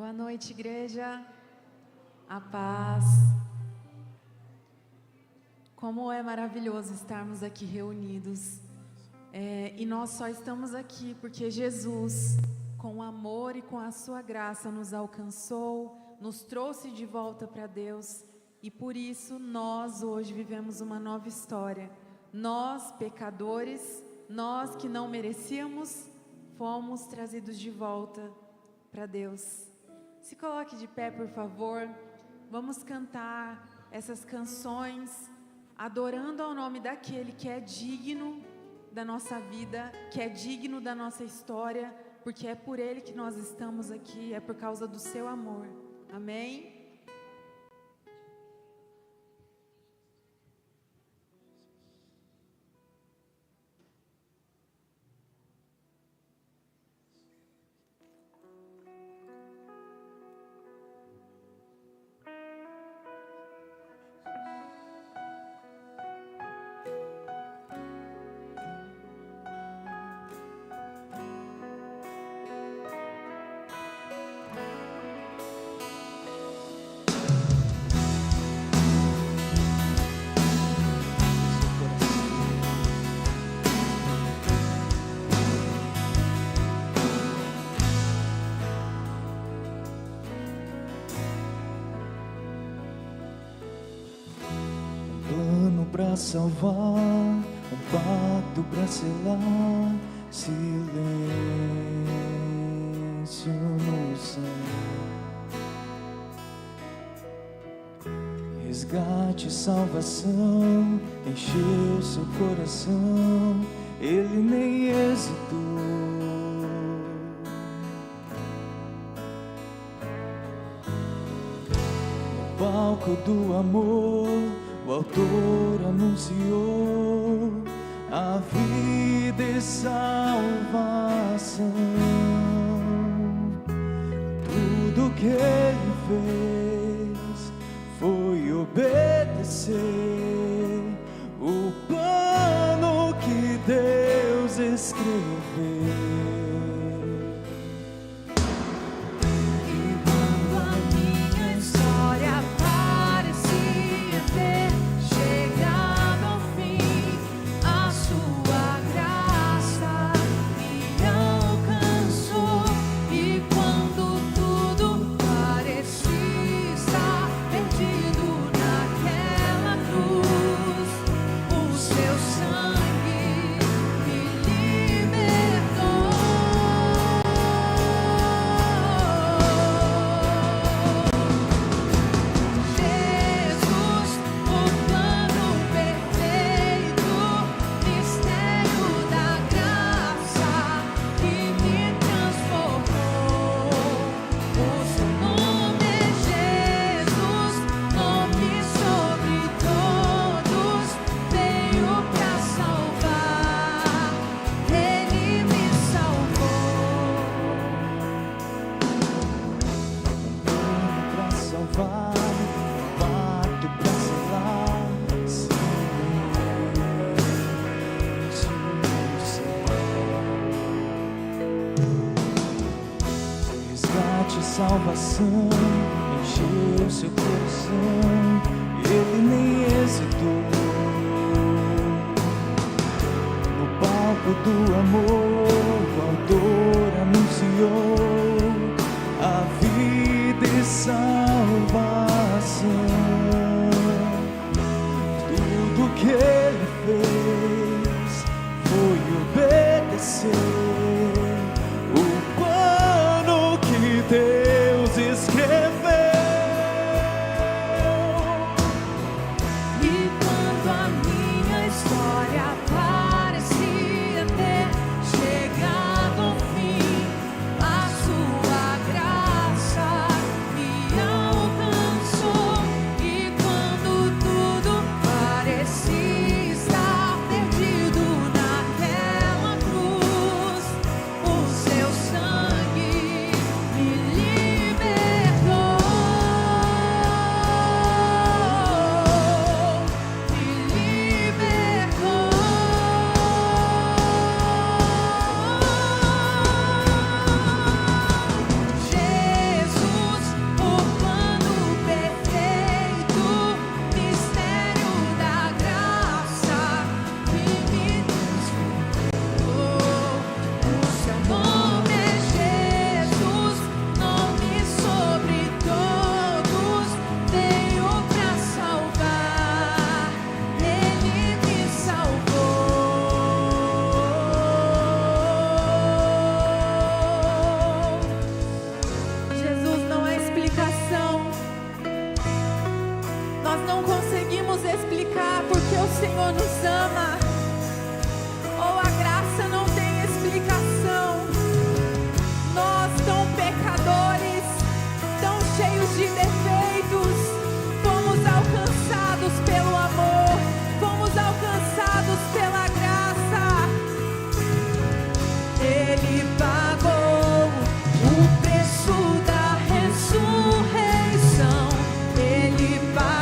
Boa noite, igreja. A paz. Como é maravilhoso estarmos aqui reunidos. E nós só estamos aqui porque Jesus, com amor e com a sua graça, nos alcançou, nos trouxe de volta para Deus. E por isso nós hoje vivemos uma nova história. Nós, pecadores, nós que não merecíamos, fomos trazidos de volta para Deus. Se coloque de pé, por favor. Vamos cantar essas canções, adorando ao nome daquele que é digno da nossa vida, que é digno da nossa história, porque é por Ele que nós estamos aqui, é por causa do seu amor. Amém? Pra salvar, um pacto pra selar, silêncio no céu, resgate, salvação, encheu seu coração, ele nem hesitou. No palco do amor, o autor anunciou a vida e salvação. Tudo que ele fez foi obedecer o plano que Deus escreveu. Salvação encheu seu coração, ele nem hesitou. No palco do amor, o autor anunciou a vida e salvação. Tudo que ele fez foi obedecer Deus escreveu. Nós não conseguimos explicar porque o Senhor nos ama. Oh, a graça não tem explicação. Nós, tão pecadores, tão cheios de defeitos, fomos alcançados pelo amor, fomos alcançados pela graça. Ele pagou o preço da ressurreição. Ele pagou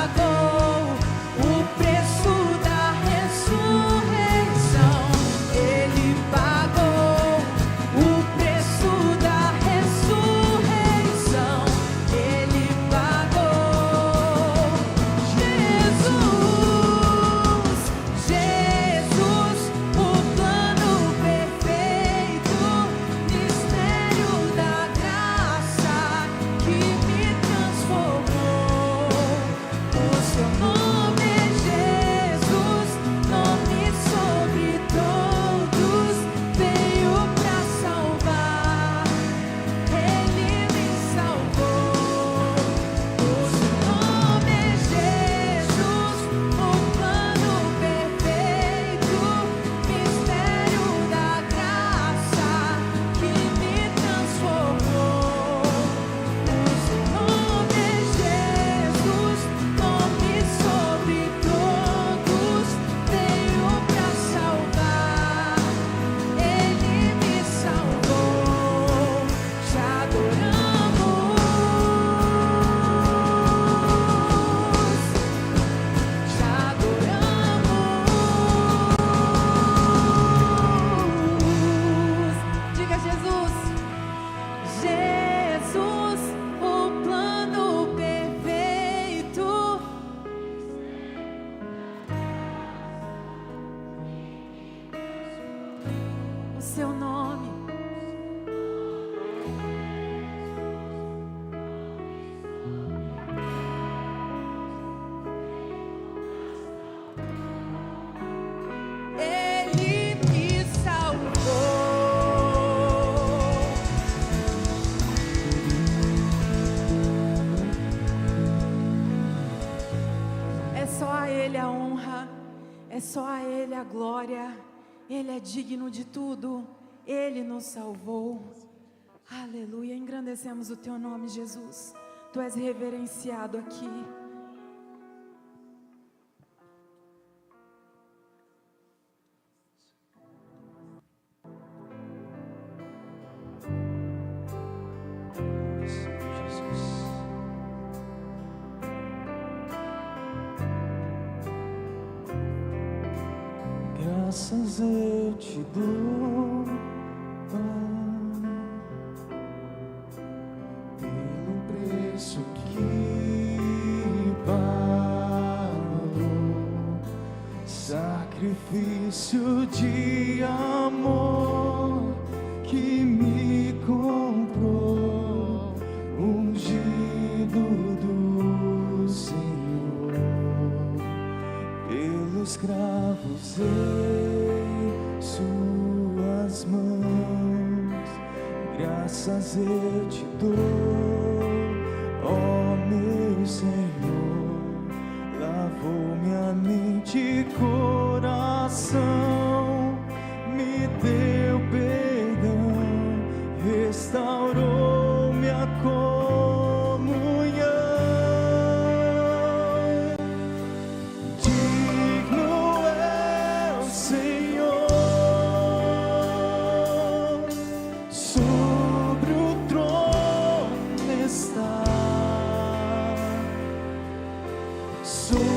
o preço da ressurreição. Ele pagou o preço da ressurreição. Ele pagou. Jesus, o plano perfeito, mistério da graça que me transformou. O seu nome é Jesus, nome sobre todos, veio pra salvar. Ele me salvou. O seu nome é Jesus, o plano perfeito, mistério da graça que me transformou. O seu nome é Jesus, nome sobre todos, veio pra salvar. Ele me salvou. Te adoramos, te adoramos. Diga Jesus. Jesus, o plano perfeito. O seu nome. Ele me salvou. É só a Ele a honra, é só a Ele a glória. Ele é digno de tudo, Ele nos salvou. Aleluia, engrandecemos o Teu nome, Jesus. Tu és reverenciado aqui. Graças eu te dou, Pai, pelo preço que pagou, sacrifício de amor que me comprou, ungido do Senhor, pelos cravos em suas mãos. Graças eu te dou, ó meu Senhor, lavou minha mente e coração, me deu perdão, restaurou minha comunhão. Digno é o Senhor, sobre o trono está, soberano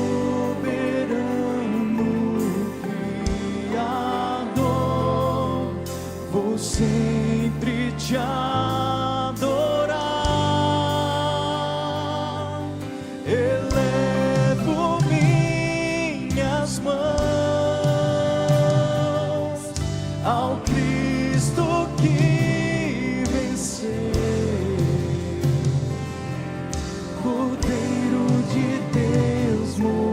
Criador, vou sempre te adorar. Elevo minhas mãos ao Cristo que venceu, Cordeiro de Deus morreu.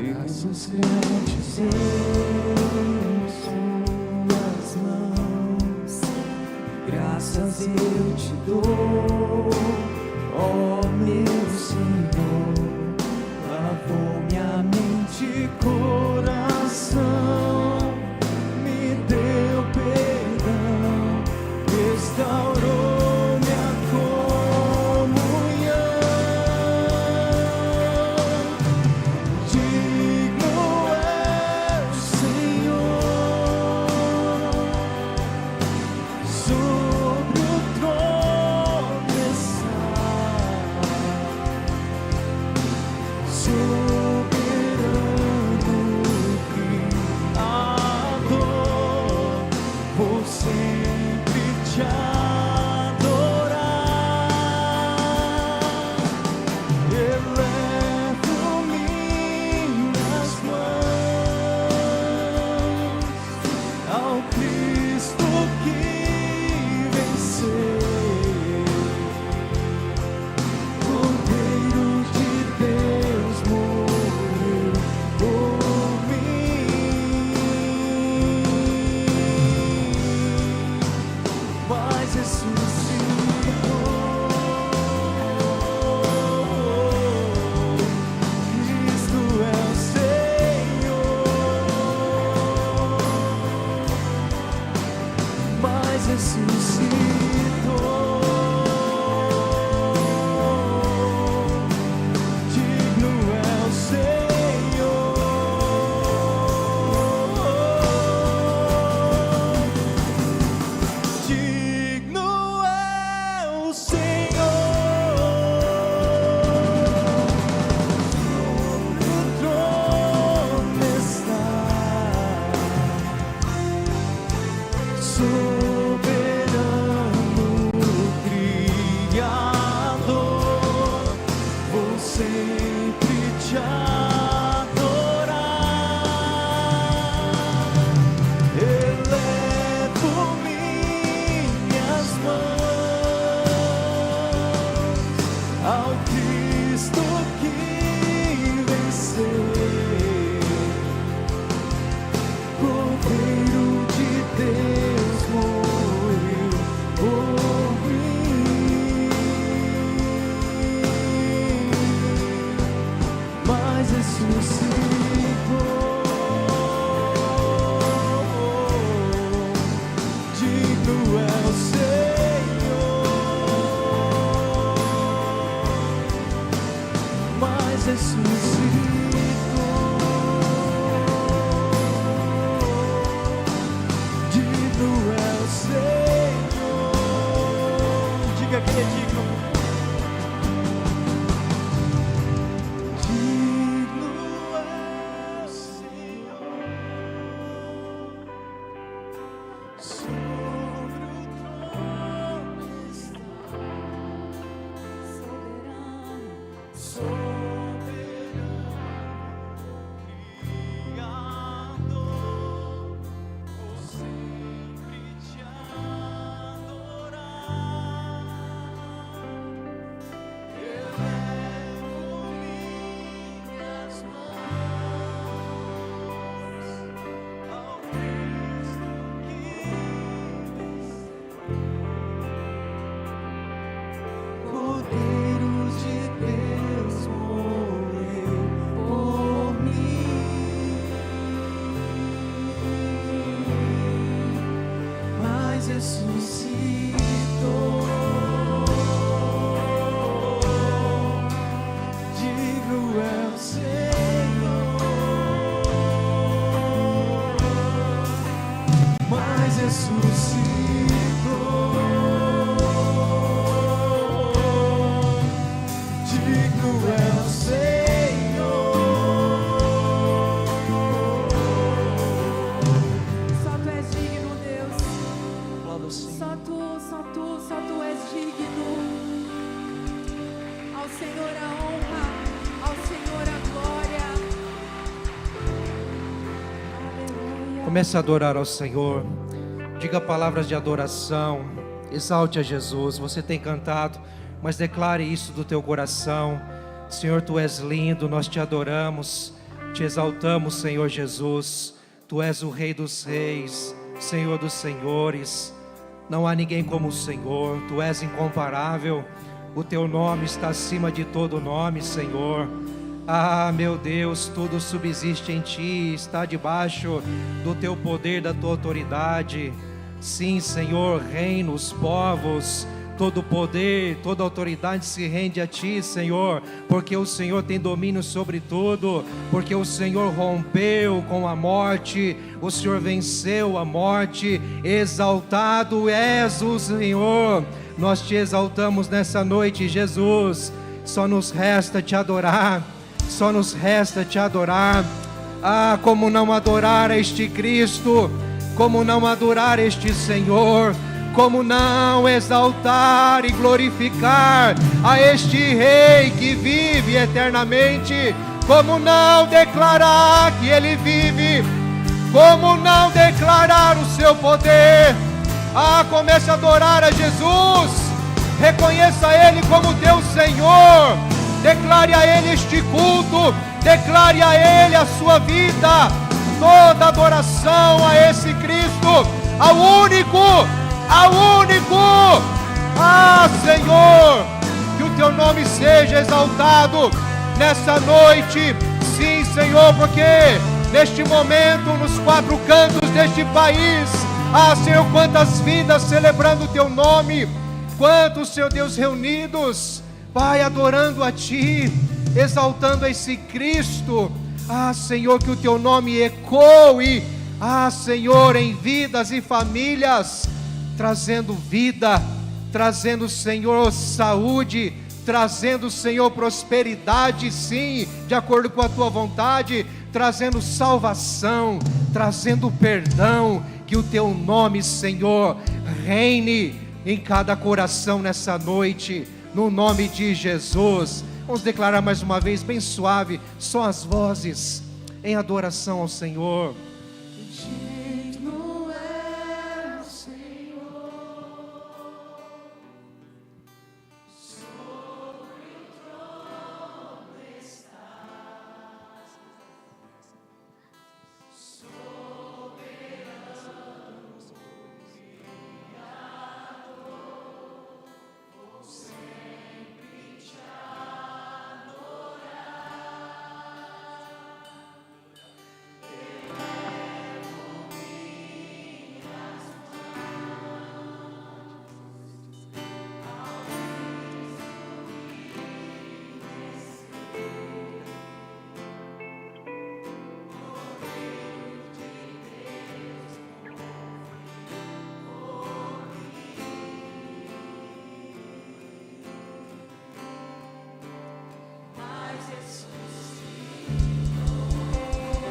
graças grandes em suas mãos, graças eu te dou, ó meu Senhor. Lavou minha mente e coração, me deu perdão, restaurou minha comunhão. Digno é o Senhor, sobre o trono está, soberano Criador, vou sempre te adorar. Elevo minhas mãos ao Cristo que venceu, Cordeiro de Deus morreu por mim, mas ressuscitou. Cristo é o Senhor, mas ressuscitou. Digno é o Senhor, digno é o Senhor, sobre o trono está, soberano Criador, vou sempre te adorar. Elevo minhas mãos ao Cristo que venceu, Cordeiro de Deus morreu por mim, mas ressuscitou. Digno é o Senhor, mas ressuscitou. Digno é o Senhor, diga que é digno. Digno é o Senhor, sobre o trono está, soberano Criador, vou sempre te adorar. Elevo minhas mãos ao Cristo que venceu, Cordeiro de Deus morreu por mim, mas ressuscitou. Digno é o Senhor, mas ressuscitou. Digno é o Senhor, Só tu és digno, Deus. aplauda o Senhor. Só tu és digno. Ao Senhor a honra, ao Senhor a glória. Aleluia. Comece a adorar ao Senhor. Diga palavras de adoração. Exalte a Jesus. Você tem cantado, mas declare isso do teu coração. Senhor, tu és lindo, nós te adoramos. Te exaltamos, Senhor Jesus. Tu és o Rei dos Reis, Senhor dos Senhores. Não há ninguém como o Senhor. Tu és incomparável. O Teu nome está acima de todo nome, Senhor. Ah, meu Deus, tudo subsiste em Ti, está debaixo do Teu poder, da Tua autoridade. Sim, Senhor, reinos, povos, todo poder, toda autoridade se rende a Ti, Senhor, porque o Senhor tem domínio sobre tudo, porque o Senhor rompeu com a morte, o Senhor venceu a morte. Exaltado és o Senhor. Nós Te exaltamos nessa noite, Jesus. Só nos resta Te adorar, só nos resta Te adorar. Ah, como não adorar este Cristo, como não adorar este Senhor, como não exaltar e glorificar a este Rei que vive eternamente, como não declarar que Ele vive, como não declarar o seu poder. Ah, comece a adorar a Jesus, reconheça Ele como teu Senhor, declare a Ele este culto, declare a Ele a sua vida, toda adoração a esse Cristo, ao único. Ah, Senhor, que o Teu nome seja exaltado nessa noite. Sim, Senhor, porque neste momento, nos quatro cantos deste país, ah, Senhor, quantas vidas celebrando o Teu nome, quantos, Senhor Deus, reunidos, Pai, adorando a Ti, exaltando a esse Cristo. Ah, Senhor, que o Teu nome ecoe, ah, Senhor, em vidas e famílias, trazendo vida, trazendo, Senhor, saúde, trazendo, Senhor, prosperidade, sim, de acordo com a Tua vontade, trazendo salvação, trazendo perdão. Que o Teu nome, Senhor, reine em cada coração nessa noite, no nome de Jesus. Vamos declarar mais uma vez, bem suave, só as vozes, em adoração ao Senhor.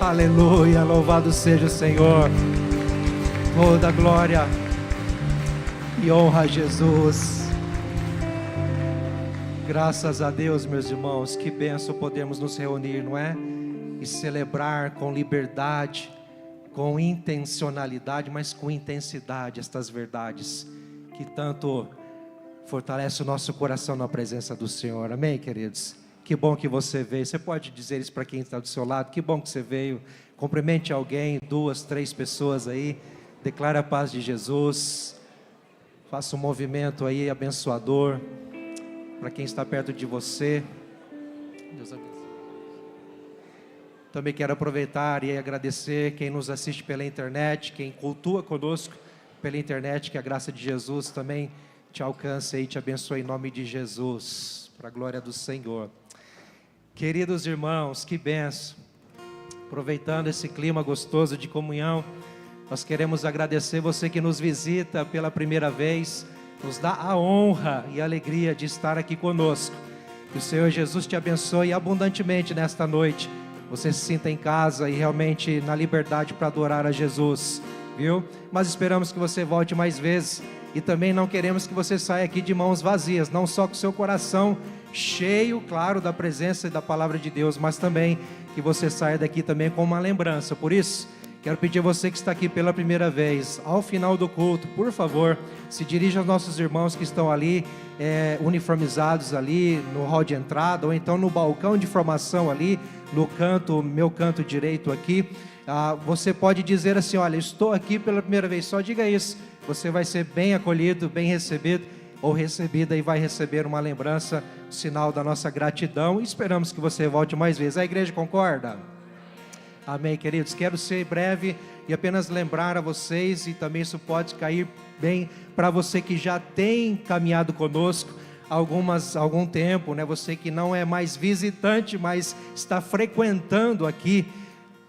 Aleluia, louvado seja o Senhor. Toda glória e honra a Jesus. Graças a Deus, meus irmãos, que bênção podemos nos reunir, não é? E celebrar com liberdade, com intencionalidade, mas com intensidade estas verdades que tanto fortalece o nosso coração na presença do Senhor. Amém, queridos? Que bom que você veio. Você pode dizer isso para quem está do seu lado? Que bom que você veio. Cumprimente alguém, 2, 3 pessoas aí. Declare a paz de Jesus. Faça um movimento aí abençoador para quem está perto de você. Deus abençoe. Também quero aproveitar e agradecer quem nos assiste pela internet, quem cultua conosco pela internet, que a graça de Jesus também te alcance e te abençoe em nome de Jesus, para a glória do Senhor. Queridos irmãos, que bênção. Aproveitando esse clima gostoso de comunhão, nós queremos agradecer você que nos visita pela primeira vez, nos dá a honra e a alegria de estar aqui conosco. Que o Senhor Jesus te abençoe abundantemente nesta noite. Você se sinta em casa e realmente na liberdade para adorar a Jesus, viu? Mas esperamos que você volte mais vezes e também não queremos que você saia aqui de mãos vazias, não só com seu coração cheio, claro, da presença e da palavra de Deus, mas também que você saia daqui também com uma lembrança. Por isso, quero pedir a você que está aqui pela primeira vez, ao final do culto, por favor, se dirija aos nossos irmãos que estão ali, uniformizados ali no hall de entrada, ou então no balcão de formação ali, no canto, meu canto direito aqui. Você pode dizer assim: olha, estou aqui pela primeira vez. Só diga isso, você vai ser bem acolhido, bem recebido ou recebida, e vai receber uma lembrança, sinal da nossa gratidão, e esperamos que você volte mais vezes. A igreja concorda? Amém, queridos. Quero ser breve e apenas lembrar a vocês, e também isso pode cair bem para você que já tem caminhado conosco algum tempo, né? Você que não é mais visitante, mas está frequentando aqui,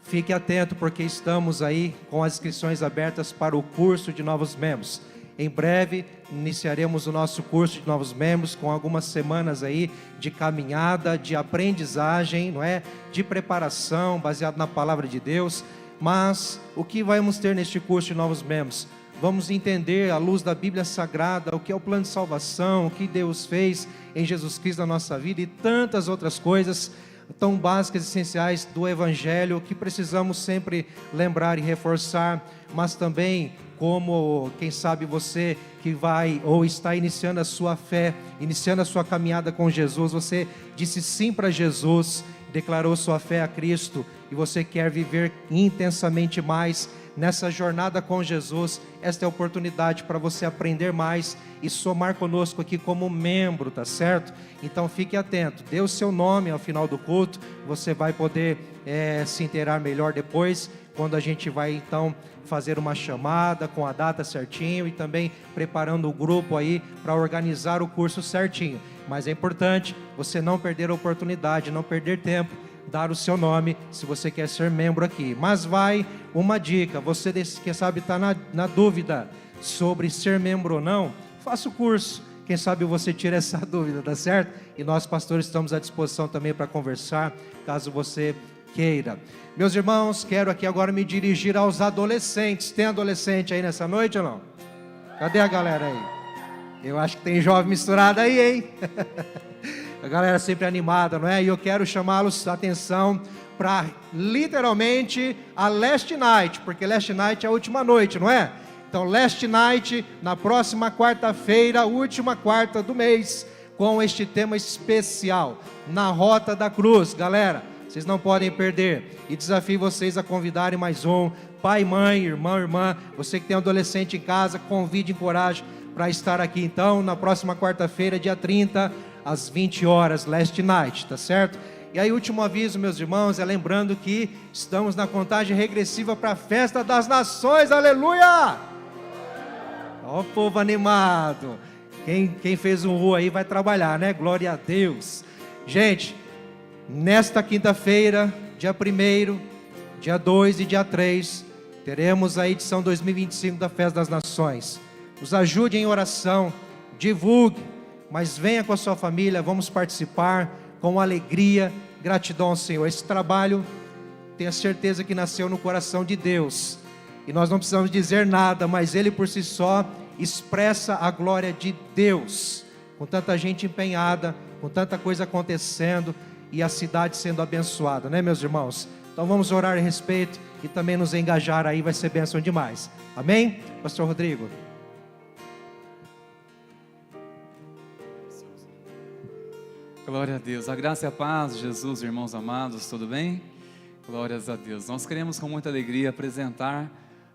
fique atento, porque estamos aí com as inscrições abertas para o curso de novos membros. Em breve iniciaremos o nosso curso de novos membros, com algumas semanas aí de caminhada, de aprendizagem, não é? De preparação, baseado na palavra de Deus. Mas o que vamos ter neste curso de novos membros? Vamos entender, à luz da Bíblia Sagrada, o que é o plano de salvação, o que Deus fez em Jesus Cristo na nossa vida, e tantas outras coisas tão básicas e essenciais do Evangelho, que precisamos sempre lembrar e reforçar. Mas também, como, quem sabe, você que vai ou está iniciando a sua fé, iniciando a sua caminhada com Jesus, você disse sim para Jesus, declarou sua fé a Cristo, e você quer viver intensamente mais nessa jornada com Jesus. Esta é a oportunidade para você aprender mais e somar conosco aqui como membro, tá certo? Então fique atento, dê o seu nome ao final do culto, você vai poder se inteirar melhor depois, quando a gente vai então fazer uma chamada com a data certinho, e também preparando o grupo aí para organizar o curso certinho. Mas é importante você não perder a oportunidade, não perder tempo, dar o seu nome, se você quer ser membro aqui. Mas vai uma dica: você que sabe está na dúvida sobre ser membro ou não, faça o curso, quem sabe você tira essa dúvida, tá certo? E nós, pastores, estamos à disposição também para conversar, caso você queira. Meus irmãos, quero aqui agora me dirigir aos adolescentes. Tem adolescente aí nessa noite ou não? Cadê a galera aí? Eu acho que tem jovem misturado aí, hein? A galera sempre animada, não é? E eu quero chamá-los a atenção para, literalmente, a Last Night, porque Last Night é a última noite, não é? Então, Last Night, na próxima quarta-feira, última quarta do mês, com este tema especial, Na Rota da Cruz. Galera, vocês não podem perder. E desafio vocês a convidarem mais um, pai, mãe, irmão, irmã. Você que tem um adolescente em casa, convide, encoraje para estar aqui então, na próxima quarta-feira, dia 30, às 20 horas, Last Night, tá certo? E aí, último aviso, meus irmãos, é lembrando que estamos na contagem regressiva para a Festa das Nações. Aleluia! Ó o povo animado. Quem fez um U aí vai trabalhar, né? Glória a Deus. Gente, nesta quinta-feira, dia 1º, dia 2 e dia 3, teremos a edição 2025 da Festa das Nações. Nos ajude em oração, divulgue, mas venha com a sua família, vamos participar com alegria, gratidão ao Senhor. Esse trabalho, tenha certeza que nasceu no coração de Deus, e nós não precisamos dizer nada, mas Ele por si só expressa a glória de Deus, com tanta gente empenhada, com tanta coisa acontecendo, e a cidade sendo abençoada, né, meus irmãos? Então vamos orar a respeito e também nos engajar aí, vai ser bênção demais. Amém? Pastor Rodrigo. Glória a Deus, a graça e a paz de Jesus, irmãos amados, tudo bem? Glórias a Deus. Nós queremos com muita alegria apresentar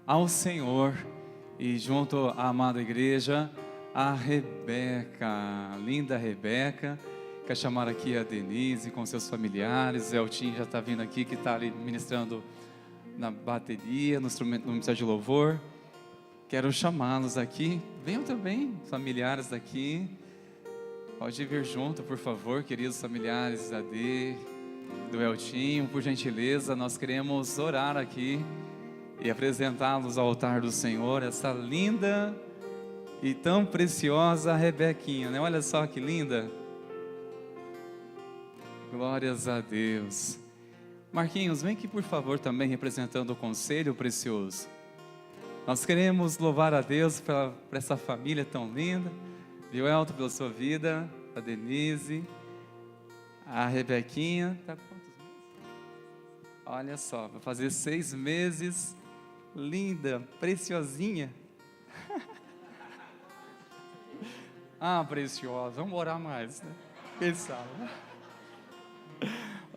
ao Senhor, e junto à amada igreja, a Rebeca, linda Rebeca. Quer chamar aqui a Denise com seus familiares. O Eltinho já está vindo aqui, que está ali ministrando na bateria, no ministério de louvor. Quero chamá-los aqui. Venham também, familiares daqui. Pode vir junto, por favor, queridos familiares da do Eltinho, por gentileza. Nós queremos orar aqui e apresentá-los ao altar do Senhor, essa linda e tão preciosa Rebequinha, né? Olha só que linda. Glórias a Deus. Marquinhos, vem aqui por favor também, representando o conselho precioso. Nós queremos louvar a Deus por essa família tão linda. Viu, Elton, pela sua vida, a Denise, a Rebequinha, tá quantos meses? Olha só, vai fazer 6 meses, linda, preciosinha. Preciosa, vamos orar mais, né? Quem sabe?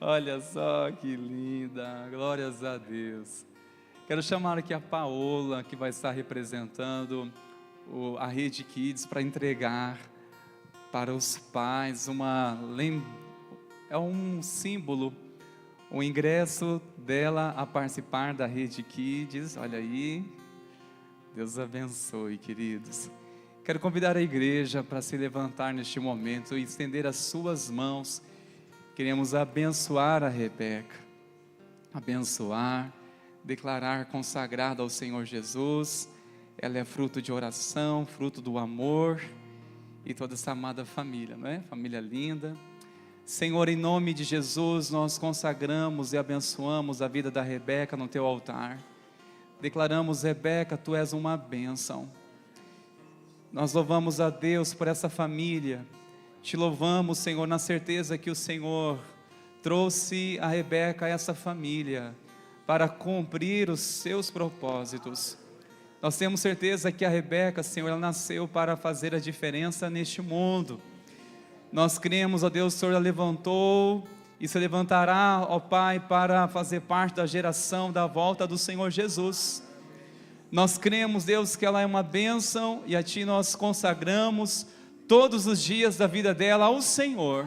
Olha só que linda, glórias a Deus. Quero chamar aqui a Paola, que vai estar representando a Rede Kids, para entregar para os pais é um símbolo, o ingresso dela a participar da Rede Kids. Olha aí, Deus abençoe, queridos. Quero convidar a igreja para se levantar neste momento e estender as suas mãos. Queremos abençoar a Rebeca, abençoar, declarar consagrada ao Senhor Jesus. Ela é fruto de oração, fruto do amor, e toda essa amada família, não é? Família linda. Senhor, em nome de Jesus, nós consagramos e abençoamos a vida da Rebeca no teu altar. Declaramos: Rebeca, tu és uma bênção. Nós louvamos a Deus por essa família. Te louvamos, Senhor, na certeza que o Senhor trouxe a Rebeca a essa família para cumprir os seus propósitos. Nós temos certeza que a Rebeca, Senhor, ela nasceu para fazer a diferença neste mundo. Nós cremos, ó Deus, o Senhor a levantou e se levantará, ó Pai, para fazer parte da geração da volta do Senhor Jesus. Nós cremos, Deus, que ela é uma bênção, e a Ti nós consagramos todos os dias da vida dela ao Senhor.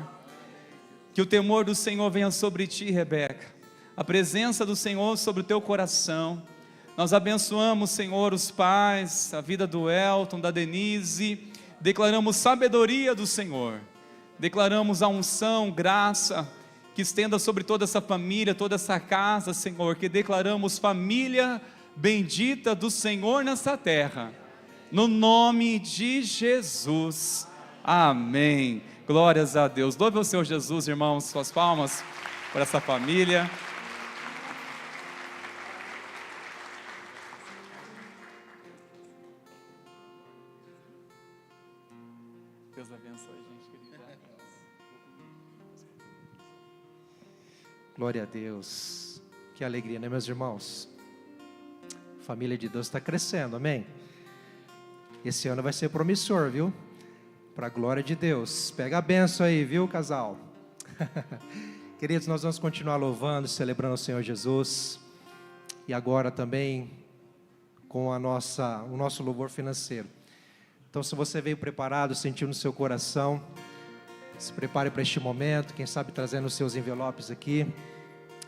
Que o temor do Senhor venha sobre ti, Rebeca, a presença do Senhor sobre o teu coração. Nós abençoamos, Senhor, os pais, a vida do Elton, da Denise. Declaramos sabedoria do Senhor, declaramos a unção, graça, que estenda sobre toda essa família, toda essa casa, Senhor. Que declaramos família bendita do Senhor nessa terra, no nome de Jesus. Amém. Glórias a Deus. Louve o Senhor Jesus, irmãos, suas palmas por essa família. Deus abençoe, gente querida. Glória a Deus. Que alegria, né, meus irmãos? A família de Deus está crescendo, amém? Esse ano vai ser promissor, viu? Para a glória de Deus. Pega a benção aí, viu, casal? Queridos, nós vamos continuar louvando, celebrando o Senhor Jesus. E agora também com o nosso louvor financeiro. Então, se você veio preparado, sentiu no seu coração, se prepare para este momento. Quem sabe trazendo os seus envelopes aqui,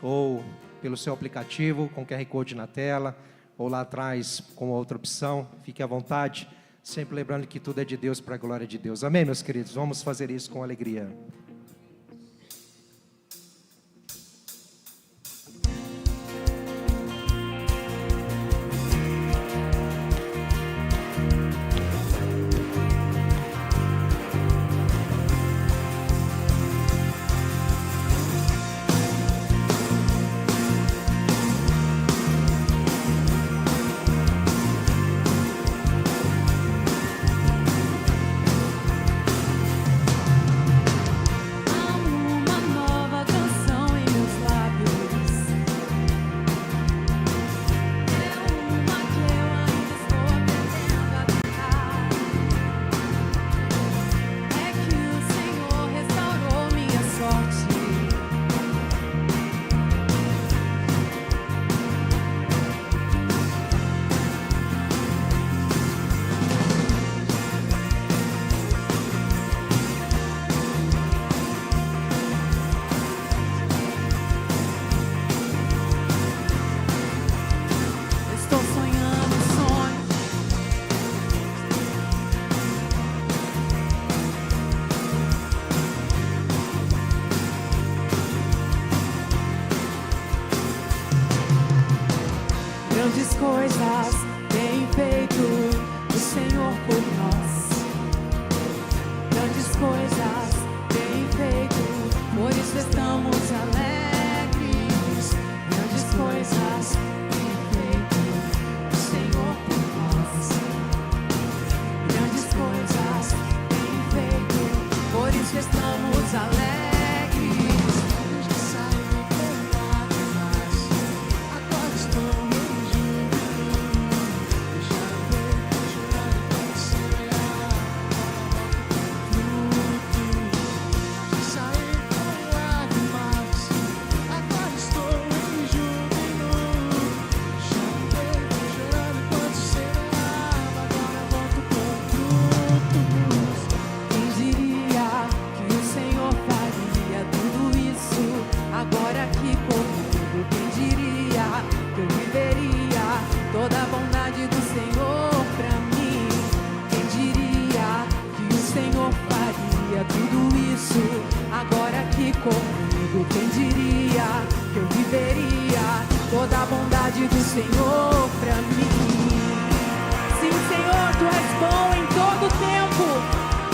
ou pelo seu aplicativo, com QR Code na tela, ou lá atrás com outra opção. Fique à vontade. Sempre lembrando que tudo é de Deus, para a glória de Deus. Amém, meus queridos? Vamos fazer isso com alegria. Grandes coisas tem feito o Senhor por nós. Grandes coisas tem feito, por isso estamos alegres. Grandes coisas tem feito o Senhor por nós. Grandes coisas tem feito, por isso estamos alegres. toda a bondade do Senhor pra mim. Sim, Senhor, Tu és bom em todo tempo.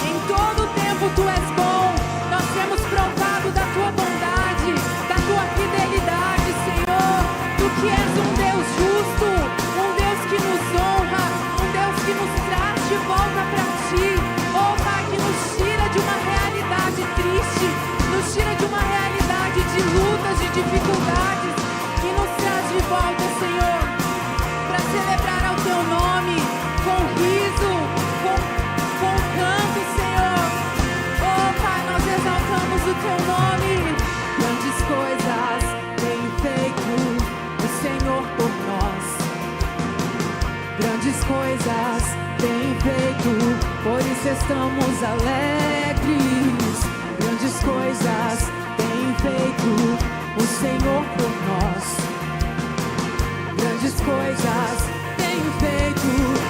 Em todo tempo Tu és bom. Nós temos provado da Tua bondade, da Tua fidelidade, Senhor. Tu que és um Deus justo, um Deus que nos honra, um Deus que nos traz de volta pra Ti. Oh, Pai, que nos tira de uma realidade triste, nos tira de uma realidade de lutas, de dificuldades, e nos traz de volta, Senhor, para celebrar ao Teu nome, com riso, com canto, Senhor. Oh, Pai, nós exaltamos o Teu nome. Grandes coisas tem feito o Senhor por nós. Grandes coisas tem feito, por isso estamos alegres. Grandes coisas tem feito o Senhor por nós. Grandes coisas tem feito,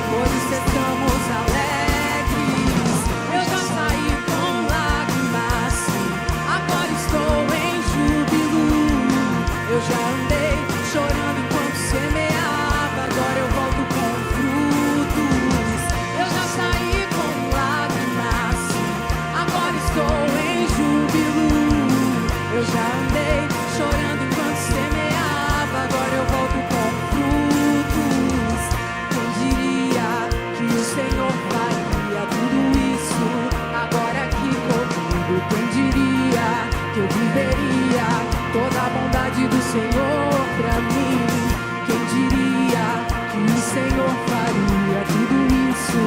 por isso estamos alegres. Eu já saí com lágrimas, agora estou em júbilo. Eu já andei chorando enquanto semeava, agora eu volto com frutos. Eu já saí com lágrimas, agora estou em júbilo. Eu já andei chorando enquanto semeava, agora eu volto com frutos. Quem diria que o Senhor faria tudo isso agora aqui comigo? Quem diria que eu viveria toda a bondade do Senhor pra mim? Quem diria que o Senhor faria tudo isso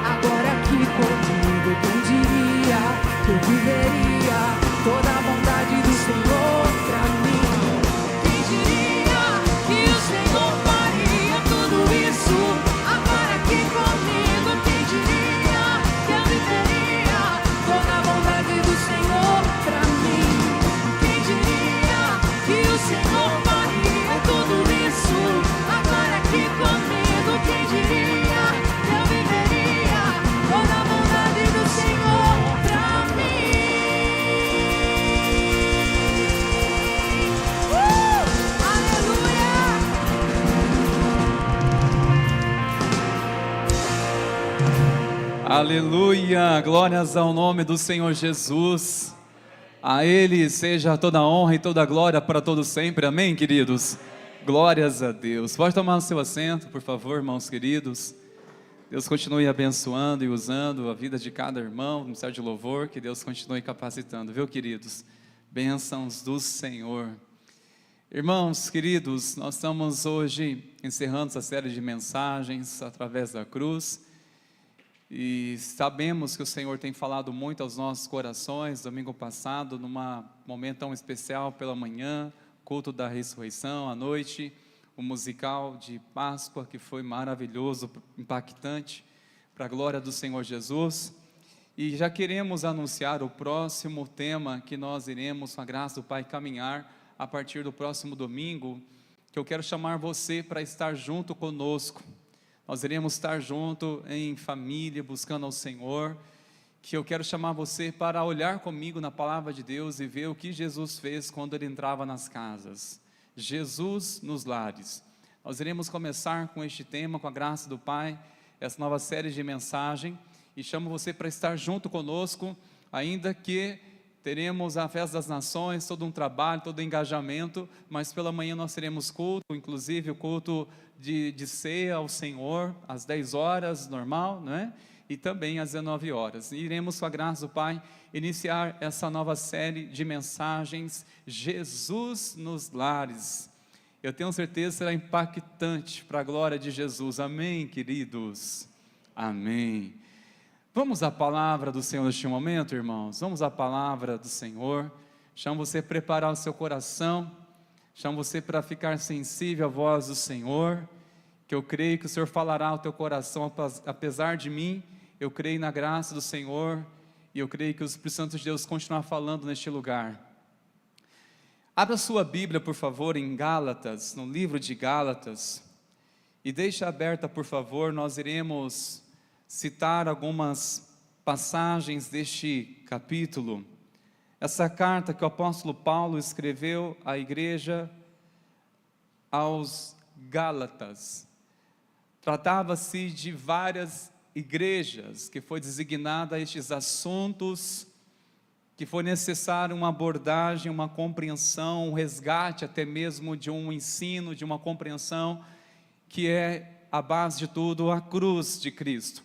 agora aqui comigo? Quem diria que eu viveria toda a bondade do Senhor pra mim? Quem diria que o Senhor faria tudo isso agora aqui comigo? Quem diria que eu viveria toda a bondade do Senhor pra mim? Quem diria que o Senhor faria tudo isso agora aqui comigo? Quem diria que eu viveria toda a bondade do Senhor pra mim? Aleluia! Aleluia, glórias ao nome do Senhor Jesus. A Ele seja toda a honra e toda a glória para todos sempre, amém, queridos? Glórias a Deus. Pode tomar o seu assento, por favor, irmãos queridos. Deus continue abençoando e usando a vida de cada irmão, no ministério de louvor, que Deus continue capacitando, viu, queridos? Bênçãos do Senhor. Irmãos queridos, nós estamos hoje encerrando essa série de mensagens através da cruz. E sabemos que o Senhor tem falado muito aos nossos corações. Domingo passado, num momento tão especial pela manhã, culto da ressurreição, à noite, o musical de Páscoa, que foi maravilhoso, impactante, para a glória do Senhor Jesus. E já queremos anunciar o próximo tema que nós iremos, com a graça do Pai, caminhar a partir do próximo domingo, que eu quero chamar você para estar junto conosco. Nós iremos estar junto em família, buscando ao Senhor, que eu quero chamar você para olhar comigo na palavra de Deus e ver o que Jesus fez quando Ele entrava nas casas. Jesus nos lares. Nós iremos começar com este tema, com a graça do Pai, essa nova série de mensagem, e chamo você para estar junto conosco, ainda que teremos a Festa das Nações, todo um trabalho, todo um engajamento, mas pela manhã nós teremos culto, inclusive o culto de ceia ao Senhor, às 10 horas, normal, não é? E também às 19 horas. E iremos, com a graça do Pai, iniciar essa nova série de mensagens, Jesus nos lares. Eu tenho certeza que será impactante para a glória de Jesus. Amém, queridos? Amém. Vamos à palavra do Senhor neste momento, irmãos? Vamos à palavra do Senhor. Chamo você a preparar o seu coração. Chamo você para ficar sensível à voz do Senhor, que eu creio que o Senhor falará ao teu coração, apesar de mim. Eu creio na graça do Senhor, e eu creio que o Espírito Santo de Deus continuará falando neste lugar. Abra sua Bíblia, por favor, em Gálatas, no livro de Gálatas, e deixa aberta, por favor. Nós iremos citar algumas passagens deste capítulo. Essa carta que o apóstolo Paulo escreveu à igreja aos Gálatas. Tratava-se de várias igrejas que foi designada a estes assuntos, que foi necessário uma abordagem, uma compreensão, um resgate até mesmo de um ensino, de uma compreensão, que é a base de tudo, a cruz de Cristo.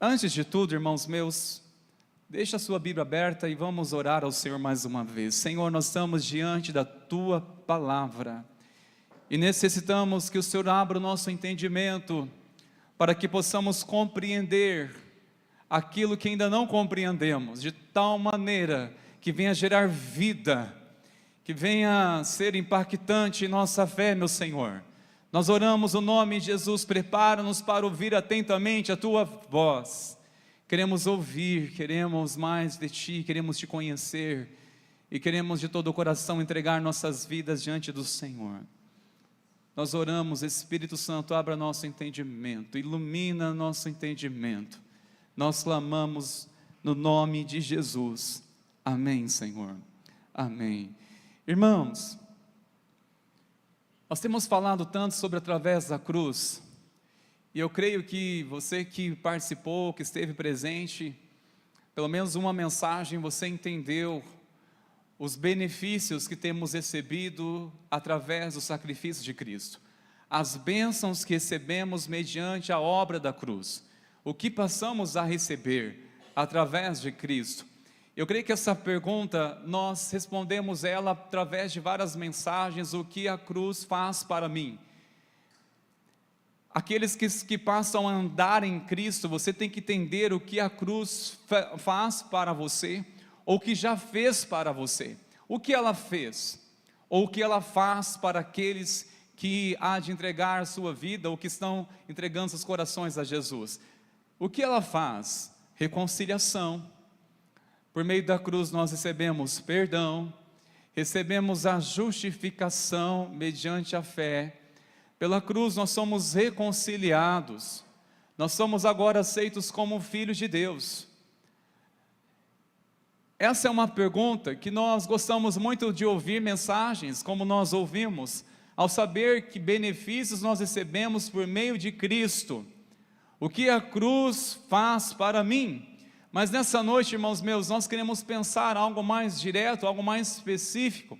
Antes de tudo, irmãos meus, deixa a sua Bíblia aberta e vamos orar ao Senhor mais uma vez. Senhor, nós estamos diante da Tua Palavra e necessitamos que o Senhor abra o nosso entendimento para que possamos compreender aquilo que ainda não compreendemos, de tal maneira que venha gerar vida, que venha ser impactante em nossa fé, meu Senhor. Nós oramos o nome de Jesus, prepara-nos para ouvir atentamente a Tua voz. Queremos ouvir, queremos mais de Ti, queremos Te conhecer e queremos de todo o coração entregar nossas vidas diante do Senhor. Nós oramos, Espírito Santo, abra nosso entendimento, ilumina nosso entendimento. Nós clamamos no nome de Jesus. Amém, Senhor. Amém. Irmãos, nós temos falado tanto sobre através da cruz, e eu creio que você que participou, que esteve presente, pelo menos uma mensagem você entendeu os benefícios que temos recebido através do sacrifício de Cristo, as bênçãos que recebemos mediante a obra da cruz, o que passamos a receber através de Cristo. Eu creio que essa pergunta, nós respondemos ela através de várias mensagens, o que a cruz faz para mim. Aqueles que passam a andar em Cristo, você tem que entender o que a cruz faz para você, ou o que já fez para você, o que ela fez, ou o que ela faz para aqueles que há de entregar a sua vida, ou que estão entregando seus corações a Jesus. O que ela faz? Reconciliação. Por meio da cruz nós recebemos perdão, recebemos a justificação mediante a fé. Pela cruz nós somos reconciliados, nós somos agora aceitos como filhos de Deus. Essa é uma pergunta que nós gostamos muito de ouvir mensagens, como nós ouvimos, ao saber que benefícios nós recebemos por meio de Cristo. O que a cruz faz para mim? Mas nessa noite, irmãos meus, nós queremos pensar algo mais direto, algo mais específico.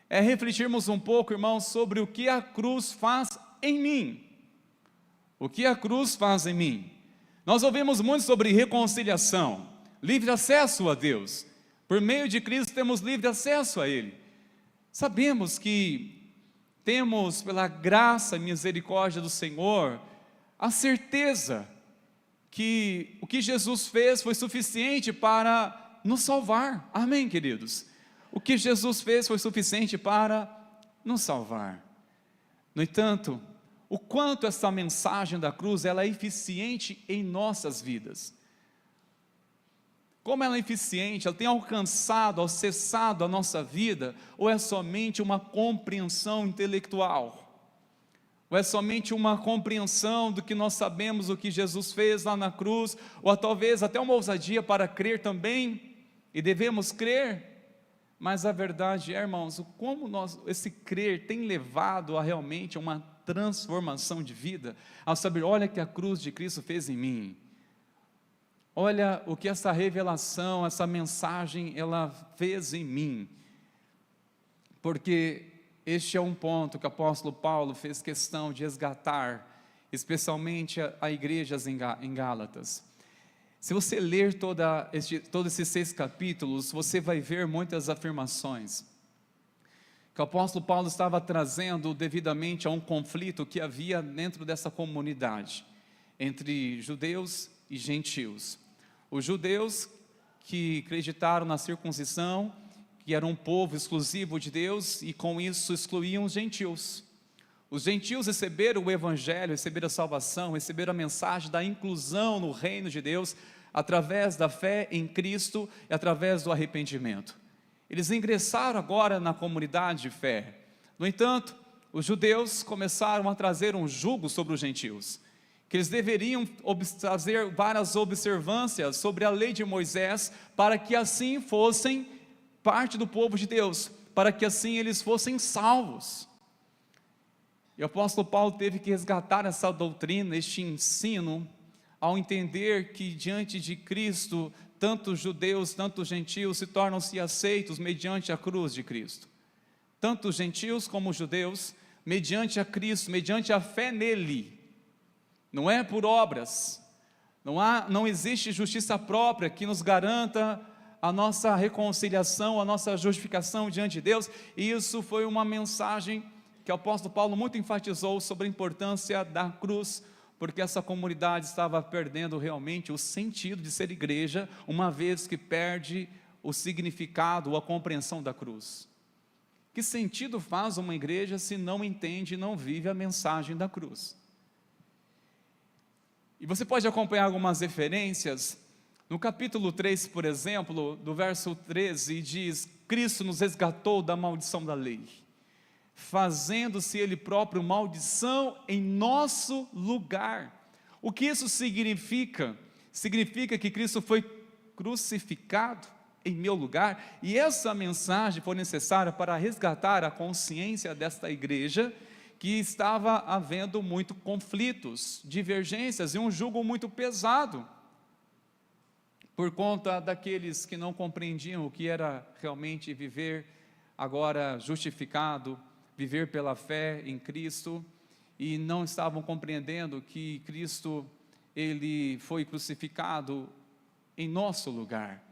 É refletirmos um pouco, irmãos, sobre o que a cruz faz em mim. O que a cruz faz em mim? Nós ouvimos muito sobre reconciliação, livre acesso a Deus. Por meio de Cristo temos livre acesso a Ele. Sabemos que temos, pela graça e misericórdia do Senhor, a certeza que o que Jesus fez foi suficiente para nos salvar. Amém, queridos? O que Jesus fez foi suficiente para nos salvar. No entanto, o quanto essa mensagem da cruz ela é eficiente em nossas vidas. Como ela é eficiente, ela tem alcançado, acessado a nossa vida, ou é somente uma compreensão intelectual? Ou é somente uma compreensão do que nós sabemos, o que Jesus fez lá na cruz, ou talvez até uma ousadia para crer também, e devemos crer, mas a verdade é, irmãos, como esse crer tem levado a realmente uma transformação de vida, ao saber, olha que a cruz de Cristo fez em mim, olha o que essa revelação, essa mensagem, ela fez em mim, porque este é um ponto que o apóstolo Paulo fez questão de resgatar, especialmente a igrejas em Gálatas. Se você ler todos esses 6 capítulos, você vai ver muitas afirmações, que o apóstolo Paulo estava trazendo devidamente a um conflito que havia dentro dessa comunidade, entre judeus e gentios. Os judeus que acreditaram na circuncisão, que era um povo exclusivo de Deus, e com isso excluíam os gentios. Os gentios receberam o evangelho, receberam a salvação, receberam a mensagem da inclusão no reino de Deus, através da fé em Cristo e através do arrependimento. Eles ingressaram agora na comunidade de fé. No entanto, os judeus começaram a trazer um jugo sobre os gentios, que eles deveriam trazer várias observâncias sobre a lei de Moisés, para que assim fossem parte do povo de Deus, para que assim eles fossem salvos. E o apóstolo Paulo teve que resgatar essa doutrina, este ensino, ao entender que diante de Cristo, tanto judeus, tanto gentios se tornam-se aceitos mediante a cruz de Cristo. Tanto gentios como judeus, mediante a Cristo, mediante a fé nele. Não é por obras. Não existe justiça própria que nos garanta a nossa reconciliação, a nossa justificação diante de Deus. E isso foi uma mensagem que o apóstolo Paulo muito enfatizou sobre a importância da cruz, porque essa comunidade estava perdendo realmente o sentido de ser igreja, uma vez que perde o significado, a compreensão da cruz. Que sentido faz uma igreja se não entende e não vive a mensagem da cruz? E você pode acompanhar algumas referências. No capítulo 3, por exemplo, do verso 13, diz: Cristo nos resgatou da maldição da lei, fazendo-se Ele próprio maldição em nosso lugar. O que isso significa? Significa que Cristo foi crucificado em meu lugar, e essa mensagem foi necessária para resgatar a consciência desta igreja, que estava havendo muito conflitos, divergências e um jugo muito pesado, por conta daqueles que não compreendiam o que era realmente viver agora justificado, viver pela fé em Cristo, e não estavam compreendendo que Cristo, Ele foi crucificado em nosso lugar.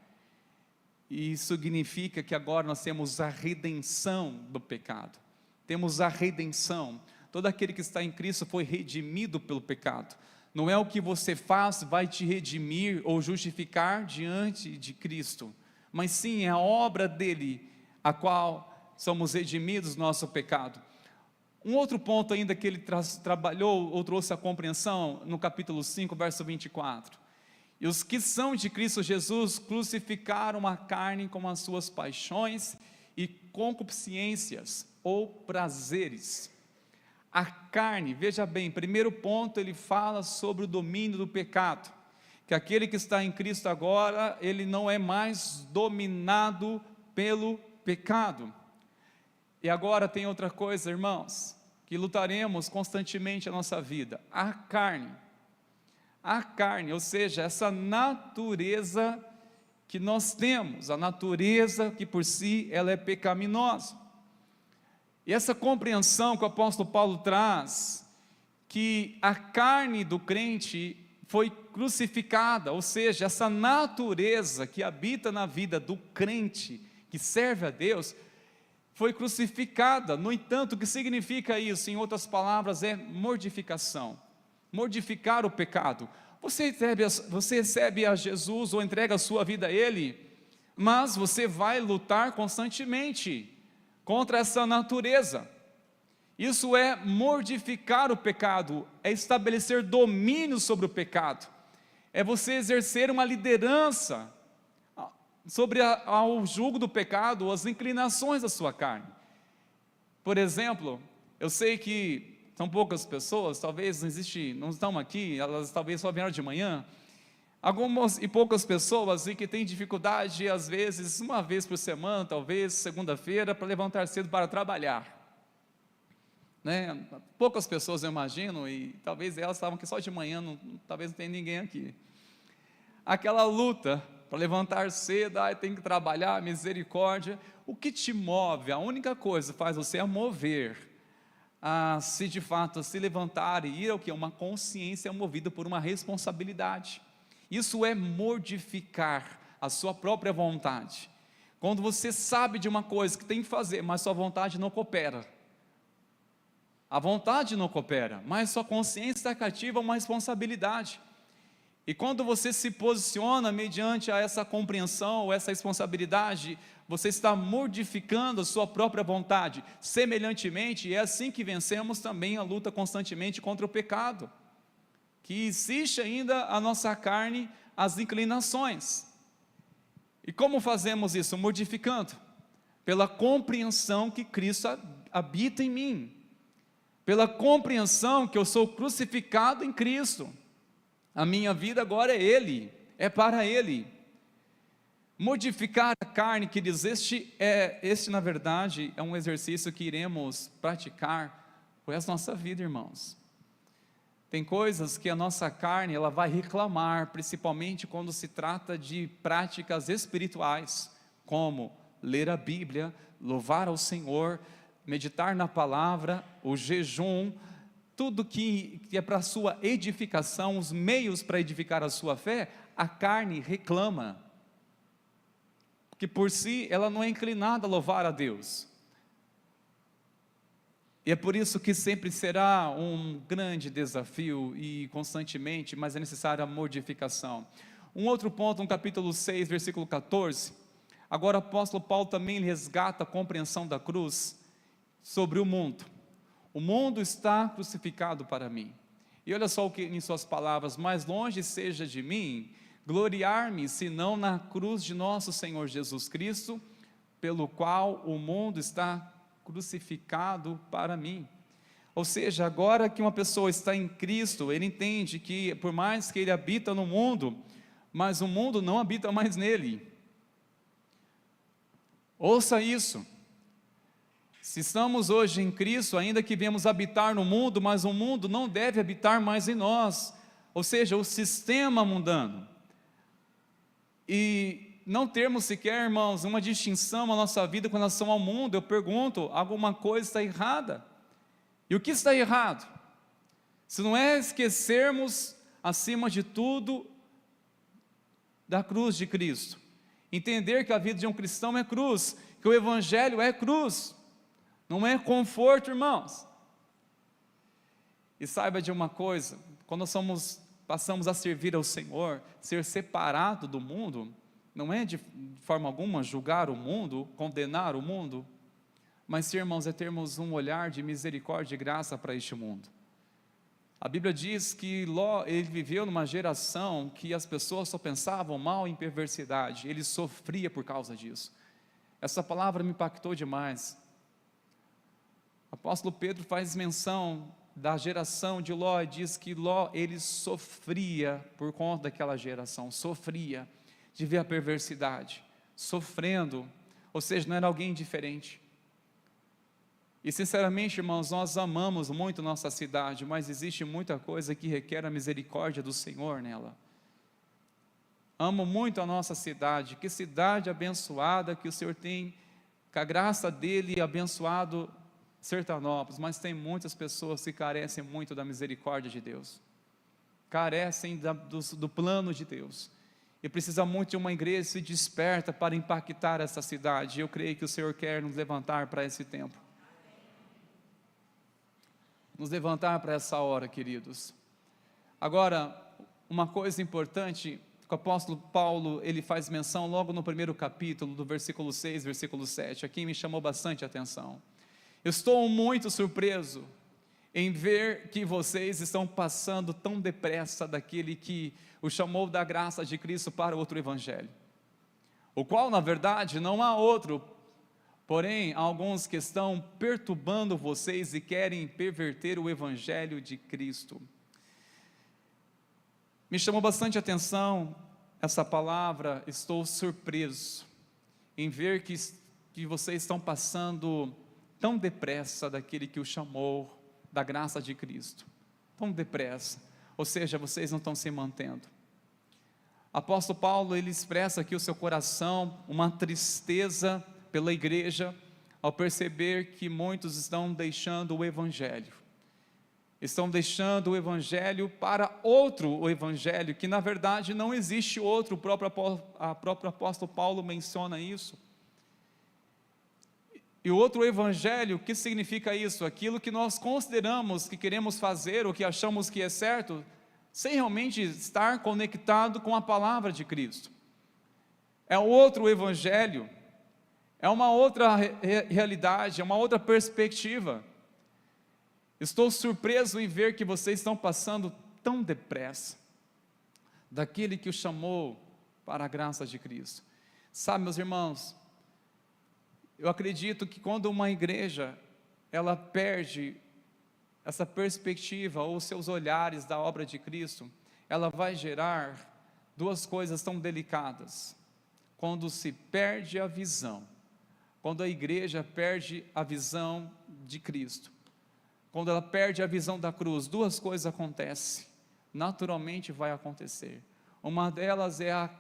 E isso significa que agora nós temos a redenção do pecado. Temos a redenção. Todo aquele que está em Cristo foi redimido pelo pecado. Não é o que você faz vai te redimir ou justificar diante de Cristo, mas sim é a obra dele, a qual somos redimidos do nosso pecado. Um outro ponto ainda que ele trabalhou ou trouxe a compreensão, no capítulo 5, verso 24. E os que são de Cristo Jesus crucificaram a carne com as suas paixões e concupiscências ou prazeres. A carne, veja bem, primeiro ponto, ele fala sobre o domínio do pecado, que aquele que está em Cristo agora, ele não é mais dominado pelo pecado. E agora tem outra coisa, irmãos, que lutaremos constantemente a nossa vida: a carne, ou seja, essa natureza que nós temos, a natureza que por si ela é pecaminosa. E essa compreensão que o apóstolo Paulo traz, que a carne do crente foi crucificada, ou seja, essa natureza que habita na vida do crente, que serve a Deus, foi crucificada. No entanto, o que significa isso? Em outras palavras, é mortificação, mortificar o pecado. Você recebe a Jesus ou entrega a sua vida a Ele, mas você vai lutar constantemente contra essa natureza. Isso é mortificar o pecado, é estabelecer domínio sobre o pecado, é você exercer uma liderança sobre o jugo do pecado, as inclinações da sua carne. Por exemplo, eu sei que são poucas pessoas, talvez não estão aqui, elas talvez só vieram de manhã, algumas e poucas pessoas que têm dificuldade, às vezes, uma vez por semana, talvez segunda-feira, para levantar cedo para trabalhar, né? Poucas pessoas eu imagino, e talvez elas estavam aqui só de manhã, talvez não tenha ninguém aqui. Aquela luta para levantar cedo, tem que trabalhar, misericórdia. O que te move, a única coisa que faz você mover, se de fato se levantar e ir ao que? Uma consciência movida por uma responsabilidade. Isso é mortificar a sua própria vontade. Quando você sabe de uma coisa que tem que fazer, mas sua vontade não coopera. A vontade não coopera, mas sua consciência está cativa a uma responsabilidade. E quando você se posiciona mediante a essa compreensão, ou essa responsabilidade, você está mortificando a sua própria vontade. Semelhantemente, é assim que vencemos também a luta constantemente contra o pecado, que existe ainda a nossa carne, as inclinações. E como fazemos isso? Mortificando, pela compreensão que Cristo habita em mim, pela compreensão que eu sou crucificado em Cristo, a minha vida agora é Ele, é para Ele. Mortificar a carne, que diz, este na verdade é um exercício que iremos praticar o resto da nossa vida, irmãos. Tem coisas que a nossa carne ela vai reclamar, principalmente quando se trata de práticas espirituais, como ler a Bíblia, louvar ao Senhor, meditar na palavra, o jejum, tudo que é para a sua edificação, os meios para edificar a sua fé, a carne reclama, porque por si ela não é inclinada a louvar a Deus. E é por isso que sempre será um grande desafio e constantemente, mas é necessária a modificação. Um outro ponto, no capítulo 6, versículo 14, agora o apóstolo Paulo também resgata a compreensão da cruz sobre o mundo. O mundo está crucificado para mim. E olha só o que em suas palavras: mais longe seja de mim gloriar-me, senão na cruz de nosso Senhor Jesus Cristo, pelo qual o mundo está crucificado para mim. Ou seja, agora que uma pessoa está em Cristo, ele entende que por mais que ele habita no mundo, mas o mundo não habita mais nele. Ouça isso. Se estamos hoje em Cristo, ainda que viemos habitar no mundo, mas o mundo não deve habitar mais em nós. Ou seja, o sistema mundano. E não termos sequer, irmãos, uma distinção na nossa vida com relação ao mundo. Eu pergunto, alguma coisa está errada? E o que está errado? Se não é esquecermos, acima de tudo, da cruz de Cristo. Entender que a vida de um cristão é cruz, que o Evangelho é cruz, não é conforto, irmãos. E saiba de uma coisa, quando passamos a servir ao Senhor, ser separado do mundo, não é de forma alguma julgar o mundo, condenar o mundo, mas sim, irmãos, é termos um olhar de misericórdia e graça para este mundo. A Bíblia diz que Ló, ele viveu numa geração que as pessoas só pensavam mal em perversidade, ele sofria por causa disso. Essa palavra me impactou demais. O apóstolo Pedro faz menção da geração de Ló, e diz que Ló, ele sofria por conta daquela geração, sofria de ver a perversidade, sofrendo, ou seja, não era alguém diferente. E sinceramente, irmãos, nós amamos muito nossa cidade, mas existe muita coisa que requer a misericórdia do Senhor nela. Amo muito a nossa cidade, que cidade abençoada que o Senhor tem, com a graça dele abençoado Sertanópolis, mas tem muitas pessoas que carecem muito da misericórdia de Deus, carecem do plano de Deus, e precisa muito de uma igreja que se desperta para impactar essa cidade. Eu creio que o Senhor quer nos levantar para esse tempo, nos levantar para essa hora, queridos. Agora, uma coisa importante, que o apóstolo Paulo, ele faz menção logo no primeiro capítulo, do versículo 6, versículo 7, aqui me chamou bastante a atenção. Eu estou muito surpreso em ver que vocês estão passando tão depressa daquele que o chamou da graça de Cristo para outro evangelho, o qual na verdade não há outro, porém há alguns que estão perturbando vocês e querem perverter o evangelho de Cristo. Me chamou bastante atenção essa palavra, estou surpreso em ver que vocês estão passando tão depressa daquele que o chamou da graça de Cristo, tão depressa, ou seja, vocês não estão se mantendo. Apóstolo Paulo, ele expressa aqui o seu coração, uma tristeza pela igreja, ao perceber que muitos estão deixando o evangelho, estão deixando o evangelho para outro evangelho, que na verdade não existe outro. O próprio apóstolo Paulo menciona isso. E o outro evangelho, o que significa isso? Aquilo que nós consideramos que queremos fazer, ou que achamos que é certo, sem realmente estar conectado com a palavra de Cristo. É outro evangelho, é uma outra realidade, é uma outra perspectiva. Estou surpreso em ver que vocês estão passando tão depressa daquele que o chamou para a graça de Cristo. Sabe, meus irmãos, eu acredito que quando uma igreja, ela perde essa perspectiva, ou seus olhares da obra de Cristo, ela vai gerar duas coisas tão delicadas. Quando se perde a visão, quando a igreja perde a visão de Cristo, quando ela perde a visão da cruz, duas coisas acontecem, naturalmente vai acontecer. Uma delas é a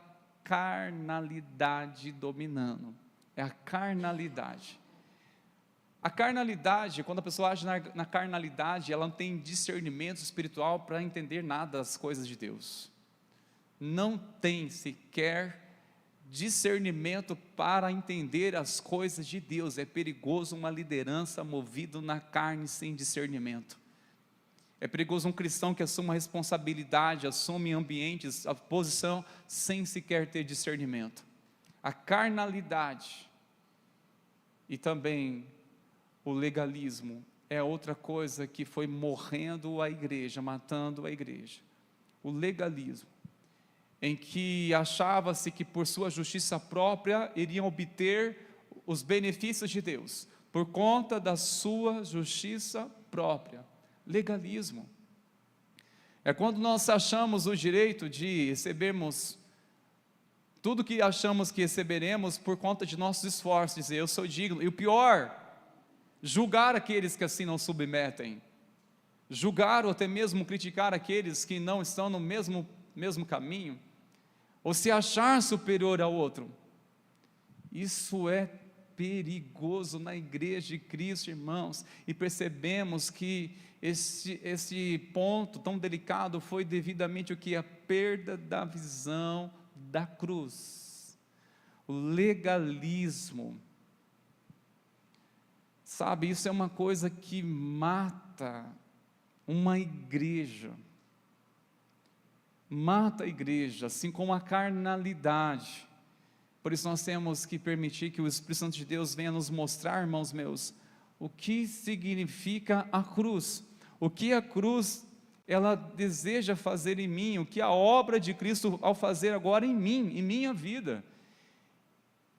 carnalidade dominando, é a carnalidade. A carnalidade, quando a pessoa age na carnalidade, ela não tem discernimento espiritual para entender nada das coisas de Deus, não tem sequer discernimento para entender as coisas de Deus. É perigoso uma liderança movida na carne sem discernimento. É perigoso um cristão que assume uma responsabilidade, assume ambientes, a posição, sem sequer ter discernimento. A carnalidade e também o legalismo é outra coisa que foi morrendo a igreja, matando a igreja. O legalismo, em que achava-se que por sua justiça própria iriam obter os benefícios de Deus, por conta da sua justiça própria. Legalismo é quando nós achamos o direito de recebermos tudo que achamos que receberemos por conta de nossos esforços, dizer eu sou digno, e o pior, julgar aqueles que assim não submetem, julgar ou até mesmo criticar aqueles que não estão no mesmo caminho, ou se achar superior ao outro. Isso é perigoso na igreja de Cristo, irmãos, e percebemos que esse ponto tão delicado foi devidamente o que? A perda da visão da cruz, o legalismo. Sabe, isso é uma coisa que mata uma igreja, assim como a carnalidade. Por isso nós temos que permitir que o Espírito Santo de Deus venha nos mostrar, irmãos meus, o que significa a cruz, o que a cruz ela deseja fazer em mim, o que a obra de Cristo ao fazer agora em mim, em minha vida.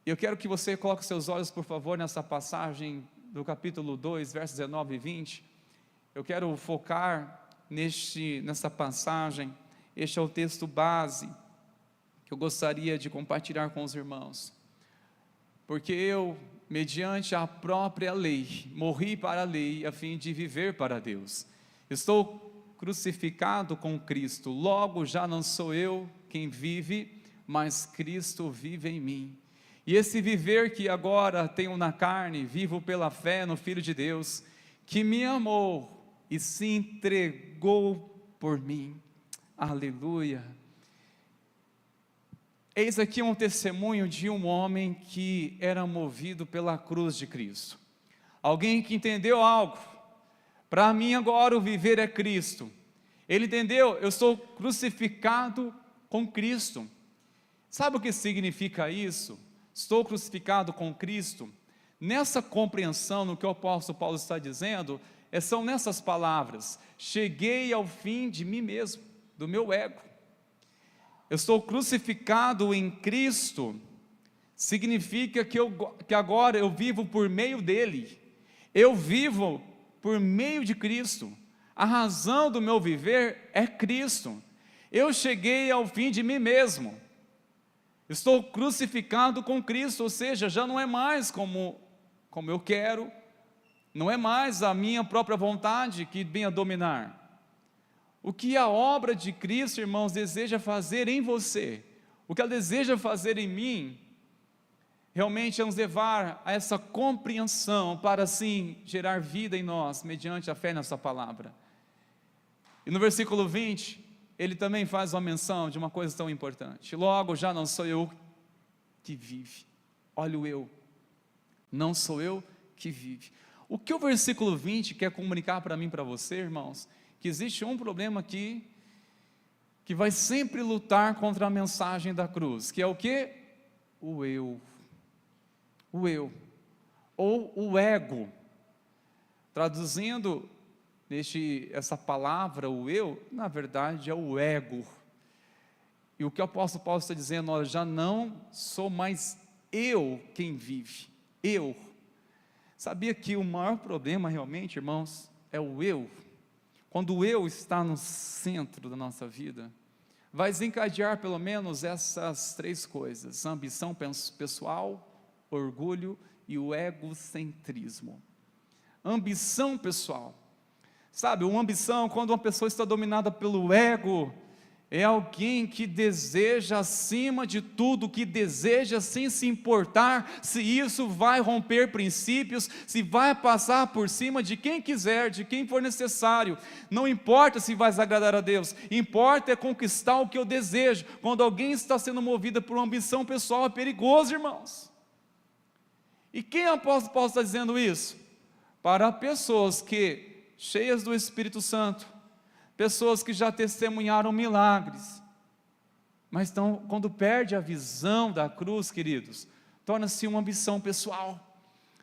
Eu quero que você coloque seus olhos, por favor, nessa passagem do capítulo 2, versos 19 e 20, eu quero focar nessa passagem. Este é o texto base que eu gostaria de compartilhar com os irmãos, porque eu, mediante a própria lei, morri para a lei a fim de viver para Deus. Estou crucificado com Cristo, logo já não sou eu quem vive, mas Cristo vive em mim. E esse viver que agora tenho na carne, vivo pela fé no Filho de Deus, que me amou e se entregou por mim. Aleluia. Eis aqui um testemunho de um homem que era movido pela cruz de Cristo. Alguém que entendeu algo. Para mim agora o viver é Cristo. Ele entendeu, eu sou crucificado com Cristo. Sabe o que significa isso? Estou crucificado com Cristo. Nessa compreensão, no que o apóstolo Paulo está dizendo, são nessas palavras: cheguei ao fim de mim mesmo, do meu ego. Eu estou crucificado em Cristo, significa que agora eu vivo por meio dele, eu vivo por meio de Cristo, a razão do meu viver é Cristo. Eu cheguei ao fim de mim mesmo, estou crucificado com Cristo, ou seja, já não é mais como eu quero, não é mais a minha própria vontade que venha dominar. O que a obra de Cristo, irmãos, deseja fazer em você, o que ela deseja fazer em mim, realmente é nos levar a essa compreensão, para assim gerar vida em nós, mediante a fé nessa palavra. E no versículo 20, ele também faz uma menção de uma coisa tão importante: logo já não sou eu que vive, olha o eu, não sou eu que vive. O que o versículo 20 quer comunicar para mim e para você, irmãos? Que existe um problema aqui, que vai sempre lutar contra a mensagem da cruz, que é o que? O eu, ou o ego. Traduzindo essa palavra, o eu, na verdade é o ego. E o que o apóstolo Paulo está dizendo: olha, já não sou mais eu quem vive, eu. Sabia que o maior problema realmente, irmãos, é o eu? Quando o eu está no centro da nossa vida, vai desencadear pelo menos essas três coisas: a ambição pessoal, orgulho e o egocentrismo. Ambição pessoal. Sabe, uma ambição, quando uma pessoa está dominada pelo ego, é alguém que deseja acima de tudo, que deseja sem se importar se isso vai romper princípios, se vai passar por cima de quem quiser, de quem for necessário. Não importa se vai agradar a Deus, importa é conquistar o que eu desejo. Quando alguém está sendo movido por uma ambição pessoal, é perigoso, irmãos. E quem é o apóstolo Paulo está dizendo isso? Para pessoas que, cheias do Espírito Santo, pessoas que já testemunharam milagres, mas então, quando perde a visão da cruz, queridos, torna-se uma ambição pessoal.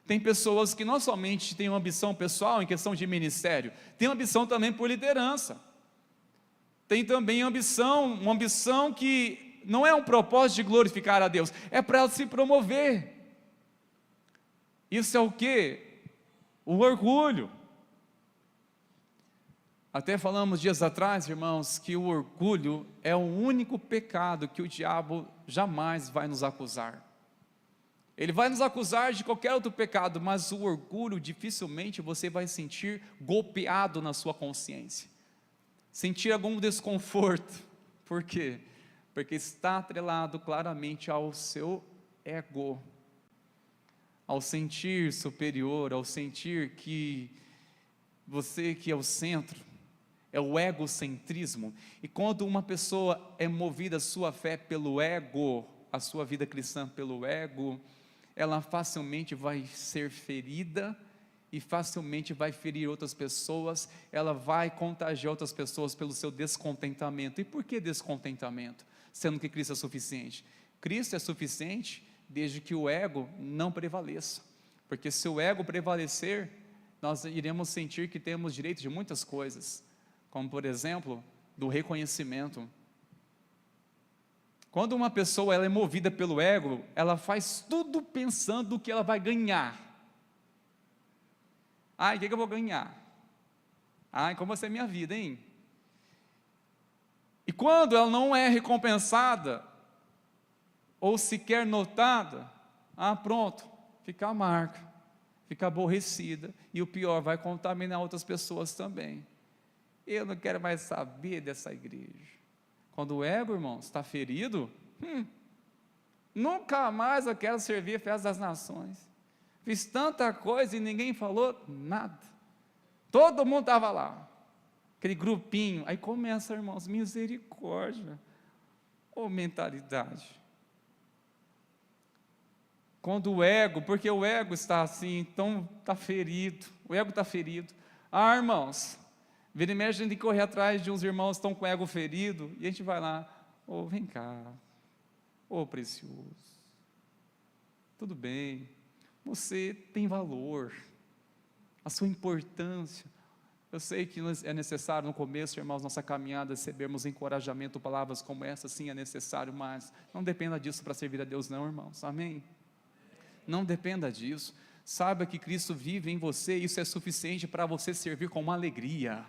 Tem pessoas que não somente têm uma ambição pessoal em questão de ministério, tem uma ambição também por liderança. Tem também uma ambição que não é um propósito de glorificar a Deus, é para ela se promover. Isso é o quê? O orgulho. Até falamos dias atrás, irmãos, que o orgulho é o único pecado que o diabo jamais vai nos acusar. Ele vai nos acusar de qualquer outro pecado, mas o orgulho dificilmente você vai sentir golpeado na sua consciência, sentir algum desconforto. Por quê? Porque está atrelado claramente ao seu ego, ao sentir superior, ao sentir que você que é o centro, é o egocentrismo. E quando uma pessoa é movida a sua fé pelo ego, a sua vida cristã pelo ego, ela facilmente vai ser ferida e facilmente vai ferir outras pessoas, ela vai contagiar outras pessoas pelo seu descontentamento. E por que descontentamento? Sendo que Cristo é suficiente. Cristo é suficiente desde que o ego não prevaleça, porque se o ego prevalecer, nós iremos sentir que temos direito de muitas coisas, como por exemplo, do reconhecimento. Quando uma pessoa ela é movida pelo ego, ela faz tudo pensando o que ela vai ganhar. O que eu vou ganhar? Como vai ser minha vida, hein? E quando ela não é recompensada, ou sequer notada, pronto, fica amarga, fica aborrecida, e o pior, vai contaminar outras pessoas também. Eu não quero mais saber dessa igreja. Quando o ego, irmãos, está ferido, nunca mais eu quero servir a festa das nações. Fiz tanta coisa e ninguém falou nada. Todo mundo estava lá, aquele grupinho. Aí começa, irmãos, misericórdia, mentalidade. Quando o ego, porque o ego está assim, então está ferido, o ego está ferido. Irmãos, vira e mexe, a gente tem que correr atrás de uns irmãos que estão com o ego ferido, e a gente vai lá, vem cá, precioso, tudo bem, você tem valor, a sua importância. Eu sei que é necessário no começo, irmãos, nossa caminhada, recebermos encorajamento, palavras como essa, sim, é necessário, mas não dependa disso para servir a Deus não, irmãos, amém? Não dependa disso. Saiba que Cristo vive em você, isso é suficiente para você servir com uma alegria,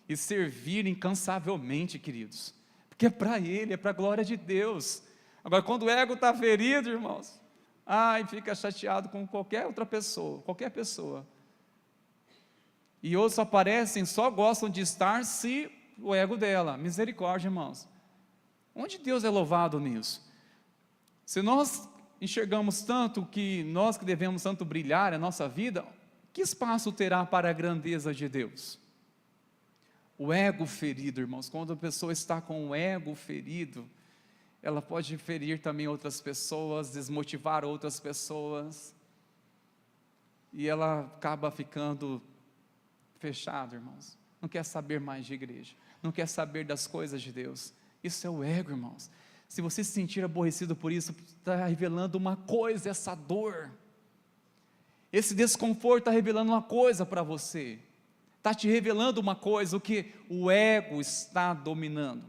e servir incansavelmente, queridos, porque é para Ele, é para a glória de Deus. Agora, quando o ego está ferido, irmãos, fica chateado com qualquer outra pessoa, qualquer pessoa, e outros aparecem, só gostam de estar se o ego dela, misericórdia, irmãos, onde Deus é louvado nisso? Se nós enxergamos tanto que nós que devemos tanto brilhar a nossa vida, que espaço terá para a grandeza de Deus? O ego ferido, irmãos, quando a pessoa está com o ego ferido, ela pode ferir também outras pessoas, desmotivar outras pessoas, e ela acaba ficando fechada, irmãos, não quer saber mais de igreja, não quer saber das coisas de Deus. Isso é o ego, irmãos. Se você se sentir aborrecido por isso, está revelando uma coisa, essa dor, esse desconforto está revelando uma coisa para você, está te revelando uma coisa, o que o ego está dominando,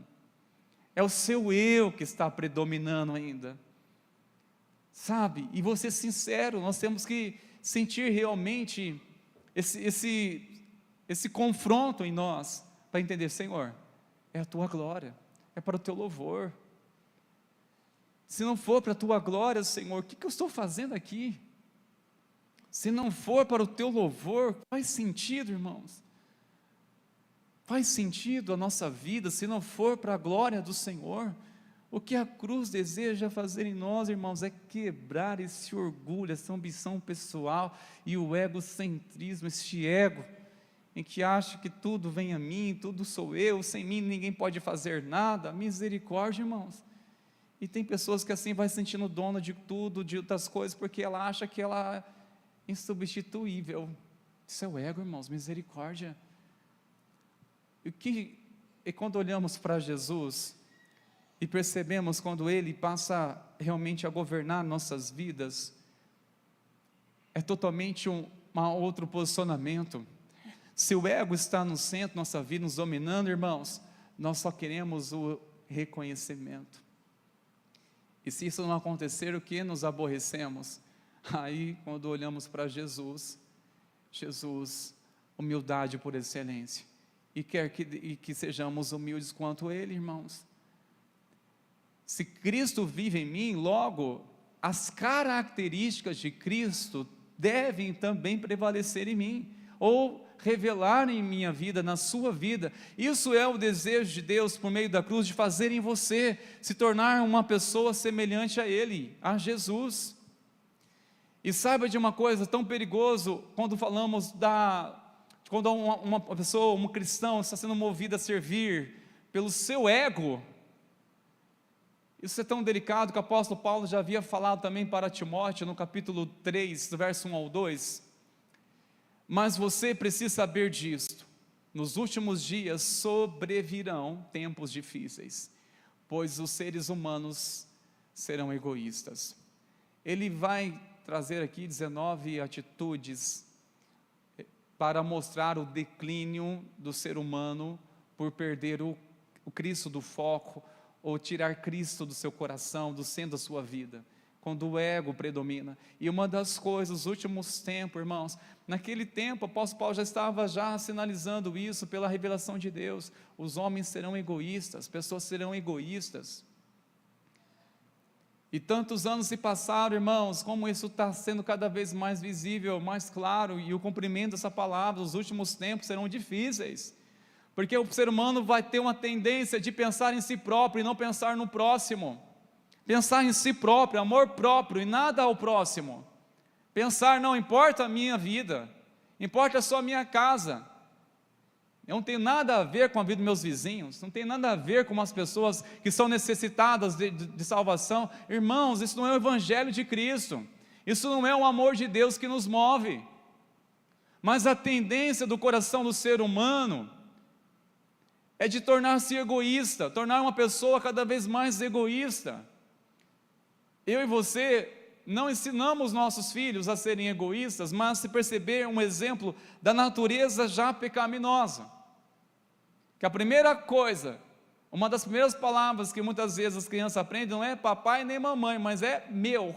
é o seu eu que está predominando ainda, sabe? E vou ser sincero, nós temos que sentir realmente esse confronto em nós, para entender, Senhor, é a tua glória, é para o teu louvor. Se não for para a tua glória, Senhor, o que eu estou fazendo aqui? Se não for para o teu louvor, faz sentido, irmãos. faz sentido a nossa vida se não for para a glória do Senhor? O que a cruz deseja fazer em nós, irmãos, é quebrar esse orgulho, essa ambição pessoal e o egocentrismo, este ego, em que acha que tudo vem a mim, tudo sou eu, sem mim ninguém pode fazer nada. Misericórdia, irmãos. E tem pessoas que assim vai se sentindo dona de tudo, de outras coisas, porque ela acha que ela é insubstituível. Isso é o ego, irmãos, misericórdia. E quando olhamos para Jesus e percebemos quando Ele passa realmente a governar nossas vidas, é totalmente um outro posicionamento. Se o ego está no centro da nossa vida, nos dominando, irmãos, nós só queremos o reconhecimento. E se isso não acontecer, o que? Nos aborrecemos. Aí, quando olhamos para Jesus, humildade por excelência, e quer que sejamos humildes quanto Ele, irmãos. Se Cristo vive em mim, logo, as características de Cristo devem também prevalecer em mim, ou revelar em minha vida, na sua vida. Isso é o desejo de Deus, por meio da cruz, de fazer em você, se tornar uma pessoa semelhante a Ele, a Jesus. E saiba de uma coisa, tão perigoso, quando falamos quando uma pessoa, um cristão, está sendo movido a servir pelo seu ego. Isso é tão delicado que o apóstolo Paulo já havia falado também para Timóteo, no capítulo 3, do verso 1 ao 2. Mas você precisa saber disto: nos últimos dias sobrevirão tempos difíceis, pois os seres humanos serão egoístas. Ele vai trazer aqui 19 atitudes para mostrar o declínio do ser humano por perder o Cristo do foco, ou tirar Cristo do seu coração, do centro da sua vida, quando o ego predomina. E uma das coisas, nos últimos tempos, irmãos, naquele tempo, o apóstolo Paulo já estava sinalizando isso pela revelação de Deus: os homens serão egoístas, as pessoas serão egoístas. E tantos anos se passaram, irmãos, como isso está sendo cada vez mais visível, mais claro, e o cumprimento dessa palavra, os últimos tempos serão difíceis, porque o ser humano vai ter uma tendência de pensar em si próprio e não pensar no próximo. Pensar em si próprio, amor próprio e nada ao próximo. Pensar, não importa a minha vida, importa só a minha casa. Eu não tenho nada a ver com a vida dos meus vizinhos, não tem nada a ver com as pessoas que são necessitadas de salvação. Irmãos, isso não é o evangelho de Cristo, isso não é o amor de Deus que nos move. Mas a tendência do coração do ser humano é de tornar-se egoísta, tornar uma pessoa cada vez mais egoísta. Eu e você não ensinamos nossos filhos a serem egoístas, mas se perceber um exemplo da natureza já pecaminosa. Que a primeira coisa, uma das primeiras palavras que muitas vezes as crianças aprendem não é papai nem mamãe, mas é meu,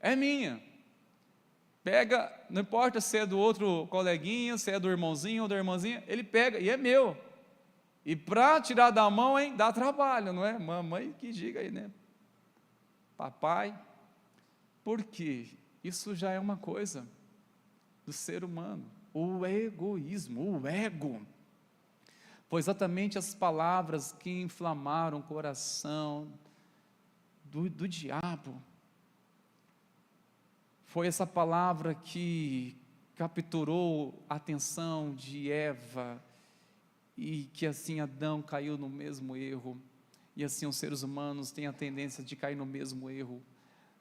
é minha. Pega, não importa se é do outro coleguinha, se é do irmãozinho ou da irmãzinha, ele pega e é meu. E para tirar da mão, dá trabalho, não é? Mamãe que diga aí, né? Papai, porque isso já é uma coisa do ser humano, o egoísmo, o ego. Foi exatamente as palavras que inflamaram o coração do diabo. Foi essa palavra que capturou a atenção de Eva, e que assim Adão caiu no mesmo erro. E assim os seres humanos têm a tendência de cair no mesmo erro.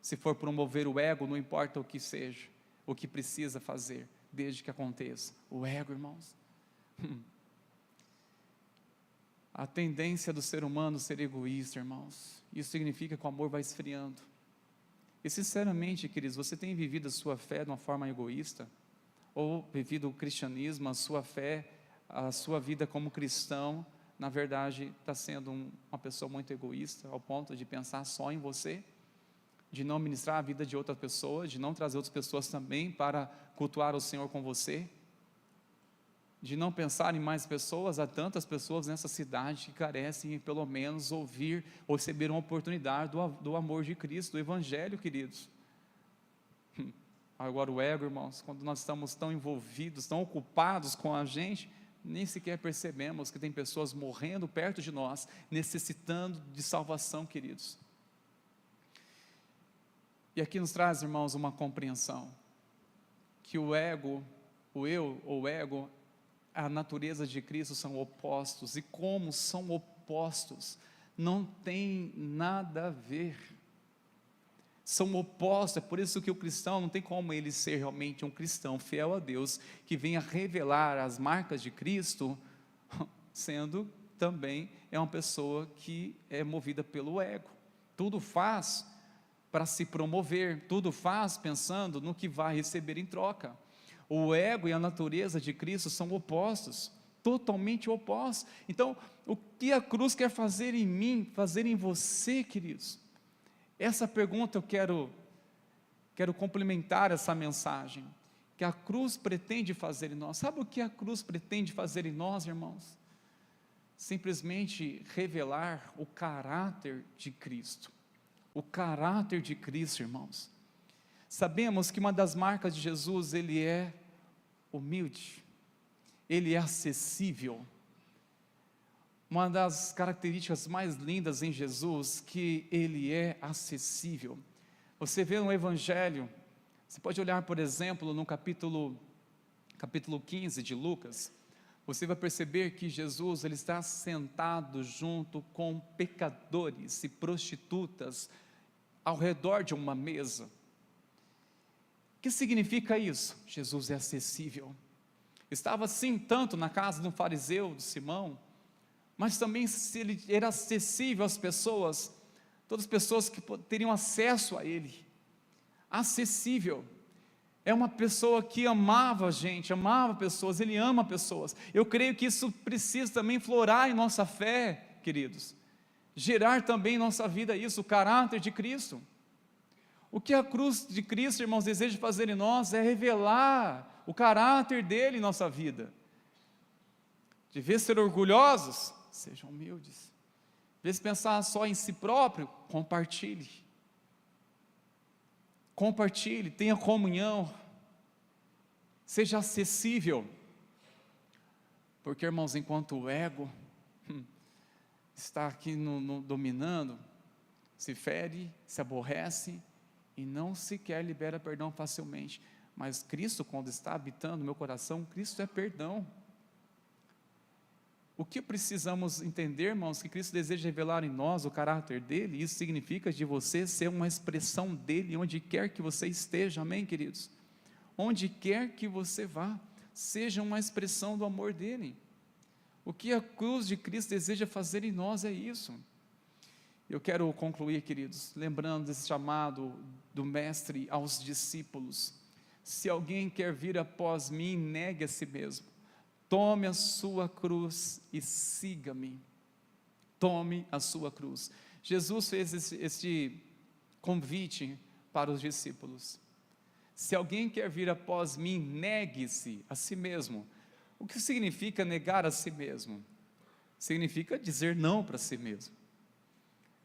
Se for promover o ego, não importa o que seja, o que precisa fazer, desde que aconteça. O ego, irmãos. A tendência do ser humano ser egoísta, irmãos. Isso significa que o amor vai esfriando. E sinceramente, queridos, você tem vivido a sua fé de uma forma egoísta? Ou vivido o cristianismo, a sua fé, a sua vida como cristão, na verdade, está sendo uma pessoa muito egoísta, ao ponto de pensar só em você, de não ministrar a vida de outra pessoa, de não trazer outras pessoas também para cultuar o Senhor com você, de não pensar em mais pessoas. Há tantas pessoas nessa cidade que carecem, pelo menos, ouvir ou receber uma oportunidade do amor de Cristo, do Evangelho, queridos. Agora o ego, irmãos, quando nós estamos tão envolvidos, tão ocupados com a gente, nem sequer percebemos que tem pessoas morrendo perto de nós, necessitando de salvação, queridos. E aqui nos traz, irmãos, uma compreensão, que o ego, o eu ou o ego, a natureza de Cristo são opostos, e como são opostos, não tem nada a ver, são opostos. É por isso que o cristão não tem como ele ser realmente um cristão fiel a Deus, que venha revelar as marcas de Cristo, sendo também uma pessoa que é movida pelo ego, tudo faz para se promover, tudo faz pensando no que vai receber em troca. O ego e a natureza de Cristo são opostos, totalmente opostos. Então, o que a cruz quer fazer em mim, fazer em você, queridos? Essa pergunta eu quero complementar essa mensagem, que a cruz pretende fazer em nós. Sabe o que a cruz pretende fazer em nós, irmãos? Simplesmente revelar o caráter de Cristo. O caráter de Cristo, irmãos. Sabemos que uma das marcas de Jesus, ele é humilde, ele é acessível. Uma das características mais lindas em Jesus, que ele é acessível. Você vê no Evangelho, você pode olhar, por exemplo, no capítulo 15 de Lucas, você vai perceber que Jesus, ele está sentado junto com pecadores e prostitutas, ao redor de uma mesa. O que significa isso? Jesus é acessível. Estava assim tanto na casa de um fariseu, de Simão, mas também se ele era acessível às pessoas, todas as pessoas que teriam acesso a ele. Acessível. É uma pessoa que amava a gente, amava pessoas, ele ama pessoas. Eu creio que isso precisa também florar em nossa fé, queridos. Gerar também em nossa vida isso, o caráter de Cristo. O que a cruz de Cristo, irmãos, deseja fazer em nós é revelar o caráter dele em nossa vida. De vez ser orgulhosos, sejam humildes. De vez pensar só em si próprio, compartilhe. Compartilhe, tenha comunhão. Seja acessível. Porque, irmãos, enquanto o ego está aqui dominando, se fere, se aborrece e não sequer libera perdão facilmente. Mas Cristo, quando está habitando no meu coração, Cristo é perdão. O que precisamos entender, irmãos, que Cristo deseja revelar em nós o caráter dele. Isso significa de você ser uma expressão dele, onde quer que você esteja, amém, queridos? Onde quer que você vá, seja uma expressão do amor dele. O que a cruz de Cristo deseja fazer em nós é isso. Eu quero concluir, queridos, lembrando desse chamado do mestre aos discípulos. Se alguém quer vir após mim, negue a si mesmo. Tome a sua cruz e siga-me. Tome a sua cruz. Jesus fez este convite para os discípulos. Se alguém quer vir após mim, negue-se a si mesmo. O que significa negar a si mesmo? Significa dizer não para si mesmo.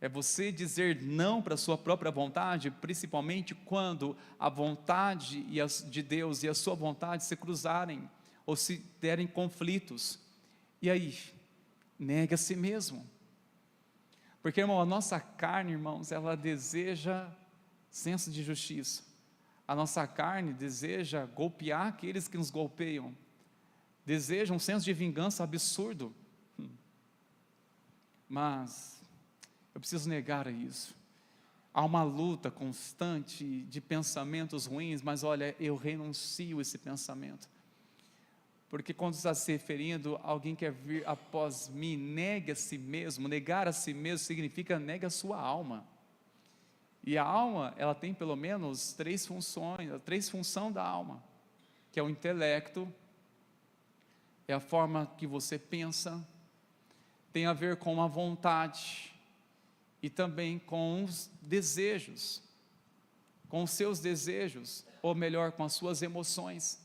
É você dizer não para a sua própria vontade, principalmente quando a vontade de Deus e a sua vontade se cruzarem, ou se derem conflitos. E aí? Nega a si mesmo. Porque, irmão, a nossa carne, irmãos, ela deseja senso de justiça. A nossa carne deseja golpear aqueles que nos golpeiam. Deseja um senso de vingança absurdo. Mas eu preciso negar isso. Há uma luta constante de pensamentos ruins, mas olha, eu renuncio esse pensamento. Porque quando está se referindo a alguém que quer vir após mim, negue a si mesmo. Negar a si mesmo significa nega a sua alma. E a alma, ela tem pelo menos três funções, funções da alma, que é o intelecto, é a forma que você pensa, tem a ver com a vontade, e também com os desejos, com os seus desejos, ou melhor, com as suas emoções.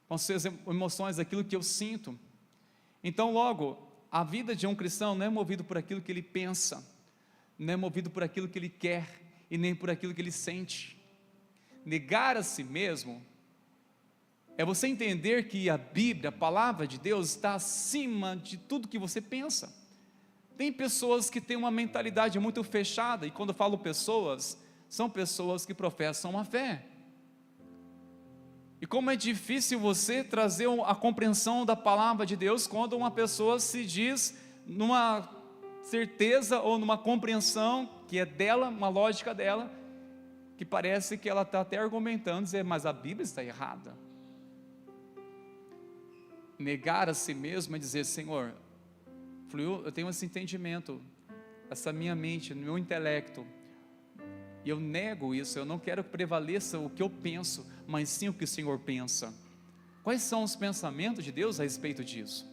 Com as suas emoções, aquilo que eu sinto. Então, logo, a vida de um cristão não é movido por aquilo que ele pensa, não é movido por aquilo que ele quer, e nem por aquilo que ele sente. Negar a si mesmo É você entender que a Bíblia, a palavra de Deus, está acima de tudo que você pensa. Tem pessoas que têm uma mentalidade muito fechada, e quando eu falo pessoas, são pessoas que professam a fé. E como é difícil você trazer a compreensão da palavra de Deus quando uma pessoa se diz numa certeza ou numa compreensão que é dela, uma lógica dela, que parece que ela está até argumentando, dizer, mas a Bíblia está errada. Negar a si mesmo é dizer, Senhor, eu tenho esse entendimento, essa minha mente, meu intelecto, e eu nego isso, eu não quero que prevaleça o que eu penso, mas sim o que o Senhor pensa. Quais são os pensamentos de Deus a respeito disso?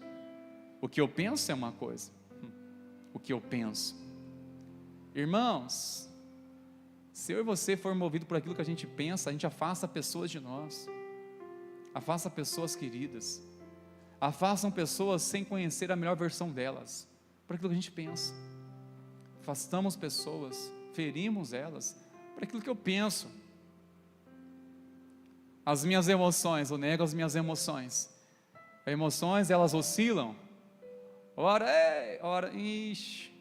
O que eu penso é uma coisa, o que eu penso. Irmãos, se eu e você for movido por aquilo que a gente pensa, a gente afasta pessoas de nós, afasta pessoas queridas, afastam pessoas sem conhecer a melhor versão delas, por aquilo que a gente pensa. Afastamos pessoas, ferimos elas, por aquilo que eu penso. As minhas emoções, eu nego as minhas emoções. As emoções, elas oscilam. Ora, ixi.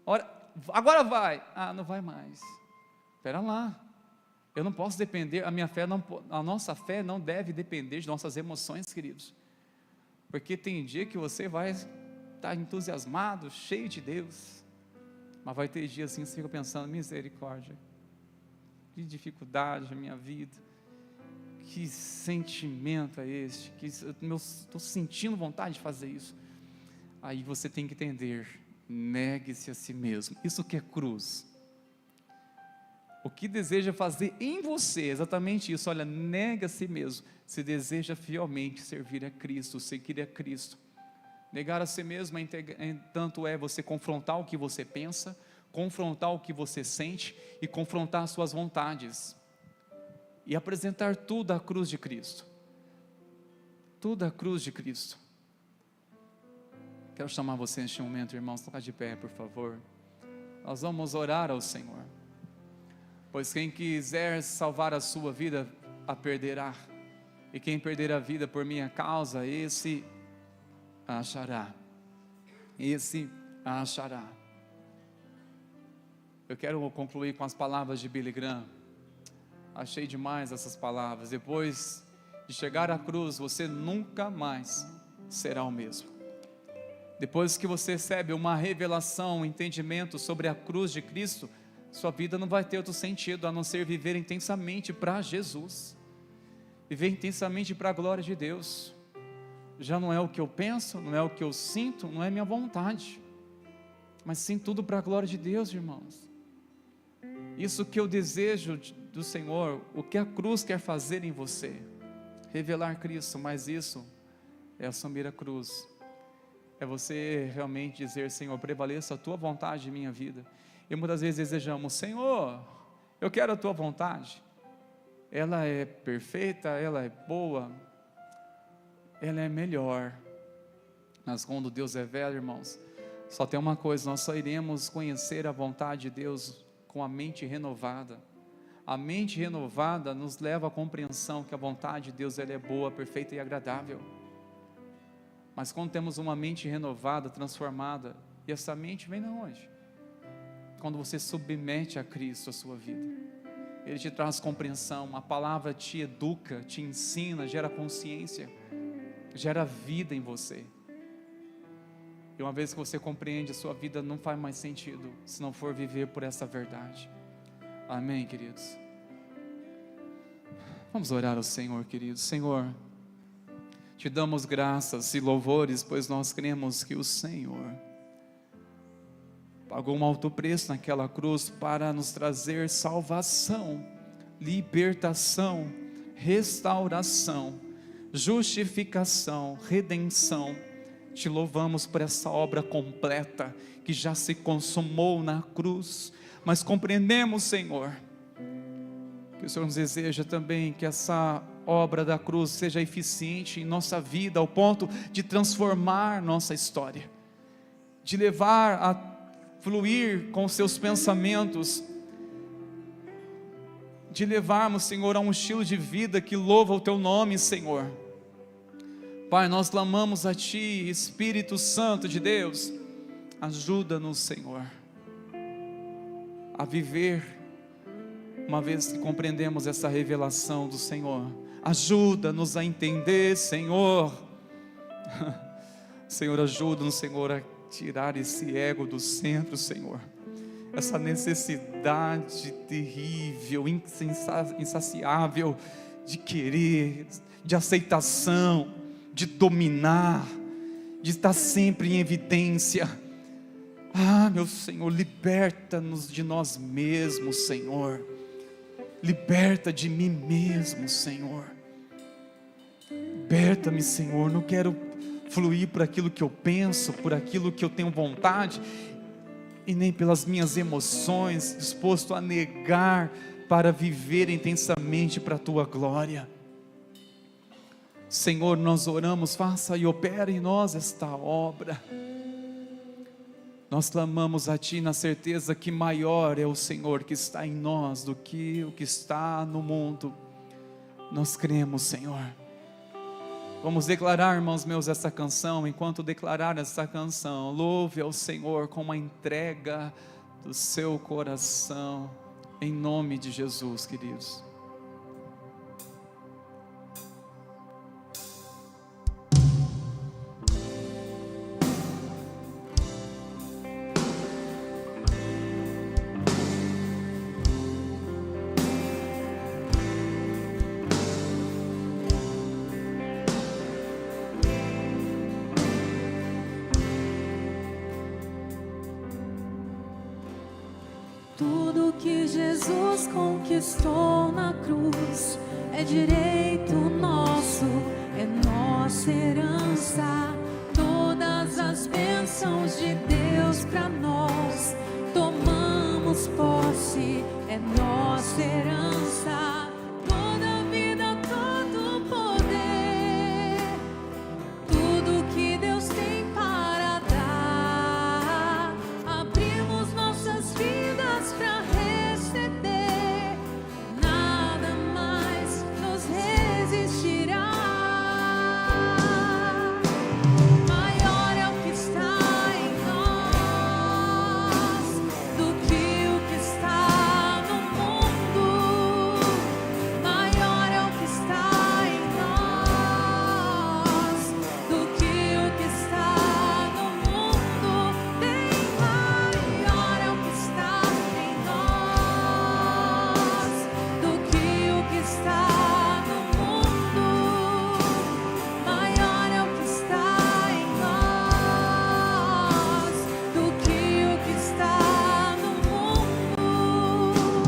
Ora, agora vai. Ah, não vai mais. Espera lá. Eu não posso depender, a nossa fé não deve depender de nossas emoções, queridos. Porque tem dia que você vai estar entusiasmado, cheio de Deus, mas vai ter dias assim que você fica pensando, misericórdia, que dificuldade na minha vida, que sentimento é este, que estou sentindo vontade de fazer isso. Aí você tem que entender, negue-se a si mesmo, isso que é cruz. O que deseja fazer em você, exatamente isso, olha, nega a si mesmo, se deseja fielmente servir a Cristo, seguir a Cristo. Negar a si mesmo, entanto, é você confrontar o que você pensa, confrontar o que você sente e confrontar as suas vontades. E apresentar tudo à cruz de Cristo. Tudo à cruz de Cristo. Quero chamar você neste momento, irmãos, tocar de pé, por favor. Nós vamos orar ao Senhor. Pois quem quiser salvar a sua vida, a perderá. E quem perder a vida por minha causa, esse a achará. Esse a achará. Eu quero concluir com as palavras de Billy Graham. Achei demais essas palavras. Depois de chegar à cruz, você nunca mais será o mesmo. Depois que você recebe uma revelação, um entendimento sobre a cruz de Cristo, sua vida não vai ter outro sentido a não ser viver intensamente para Jesus, viver intensamente para a glória de Deus. Já não é o que eu penso, não é o que eu sinto, não é minha vontade, mas sim tudo para a glória de Deus, irmãos. Isso que eu desejo do Senhor, o que a cruz quer fazer em você, revelar Cristo, mas isso é assumir a cruz, é você realmente dizer, Senhor, prevaleça a tua vontade em minha vida. E muitas vezes desejamos, Senhor, eu quero a tua vontade, ela é perfeita, ela é boa, ela é melhor, mas quando Deus é velho, irmãos, só tem uma coisa, nós só iremos conhecer a vontade de Deus com a mente renovada. A mente renovada nos leva à compreensão que a vontade de Deus ela é boa, perfeita e agradável. Mas quando temos uma mente renovada, transformada, e essa mente vem de onde? Quando você submete a Cristo a sua vida, Ele te traz compreensão, a palavra te educa, te ensina, gera consciência, gera vida em você. E uma vez que você compreende, a sua vida não faz mais sentido, se não for viver por essa verdade. Amém, queridos? Vamos orar ao Senhor, queridos. Senhor, te damos graças e louvores, pois nós cremos que o Senhor pagou um alto preço naquela cruz para nos trazer salvação, libertação, restauração, justificação, redenção. Te louvamos por essa obra completa que já se consumou na cruz, mas compreendemos, Senhor, que o Senhor nos deseja também que essa obra da cruz seja eficiente em nossa vida, ao ponto de transformar nossa história, de levar a fluir com seus pensamentos, de levarmos, Senhor, a um estilo de vida que louva o Teu nome, Senhor. Pai, nós clamamos a Ti, Espírito Santo de Deus, ajuda-nos, Senhor, a viver, uma vez que compreendemos essa revelação do Senhor. Ajuda-nos a entender, Senhor. Senhor, ajuda-nos, Senhor, a tirar esse ego do centro, Senhor. Essa necessidade terrível, insaciável de querer, de aceitação, de dominar, de estar sempre em evidência. Ah, meu Senhor, liberta-nos de nós mesmos, Senhor. Liberta de mim mesmo, Senhor. Liberta-me, Senhor. Não quero fluir por aquilo que eu penso, por aquilo que eu tenho vontade, e nem pelas minhas emoções, disposto a negar para viver intensamente para a Tua glória. Senhor, nós oramos, faça e opera em nós esta obra. Nós clamamos a Ti na certeza que maior é o Senhor que está em nós do que o que está no mundo. Nós cremos, Senhor. Vamos declarar, irmãos meus, essa canção. Enquanto declarar essa canção, louve ao Senhor com uma entrega do seu coração, em nome de Jesus, queridos. Tudo que Jesus conquistou na cruz é direito nosso, é nossa herança. Todas as bênçãos de Deus para nós, tomamos posse, é nossa herança. Toda vida, todo poder, tudo que Deus tem para dar, abrimos nossas vidas para receber, nada mais nos resistirá. Maior é o que está em nós do que o que está no mundo. Maior é o que está em nós do que o que está no mundo. Bem maior é o que está em nós do que o que está no mundo. Maior é o que está em nós do que o que está no mundo.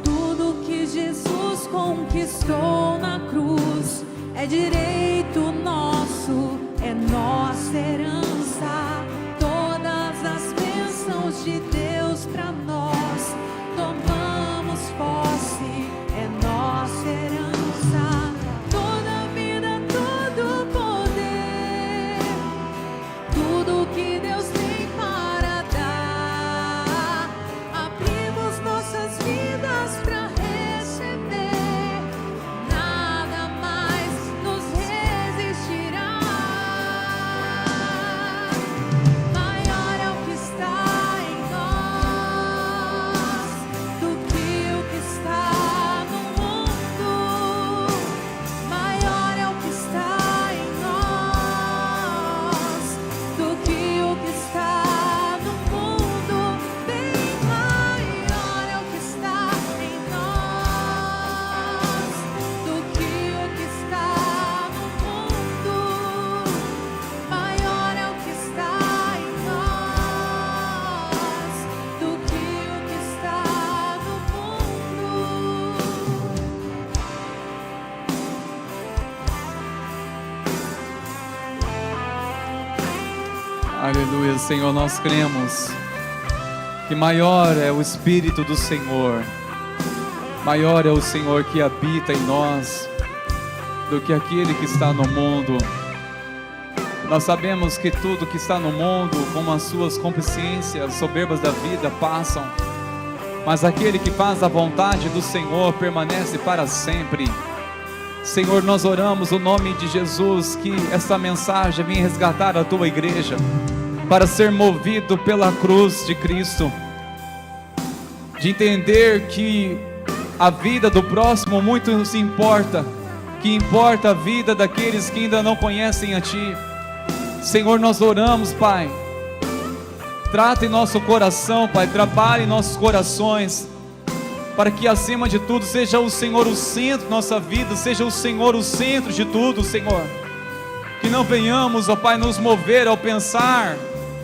Tudo que Jesus conquistou na cruz é direito nosso, é nossa herança. Todas as bênçãos de Deus para nós, tomamos posse, é nossa herança. Toda vida, todo poder, tudo que Deus tem para dar, abrimos nossas vidas para receber, nada mais nos resistirá. Maior é o que está em nós do que o que está no mundo. Maior é o que está em nós do que o que está no mundo. Bem maior é o que está em nós do que o que está no mundo. Maior é o que está em nós do que o que está no Aleluia, Senhor, nós cremos que maior é o Espírito do Senhor, maior é o Senhor que habita em nós do que aquele que está no mundo. Nós sabemos que tudo que está no mundo, como as suas concupiscências soberbas da vida, passam, mas aquele que faz a vontade do Senhor permanece para sempre. Senhor, nós oramos no nome de Jesus, que essa mensagem venha resgatar a tua igreja, para ser movido pela cruz de Cristo, de entender que a vida do próximo muito nos importa, que importa a vida daqueles que ainda não conhecem a Ti. Senhor, nós oramos, Pai, trata em nosso coração, Pai, trabalhe em nossos corações, para que acima de tudo seja o Senhor o centro da nossa vida, seja o Senhor o centro de tudo, Senhor. Que não venhamos, ó Pai, nos mover ao pensar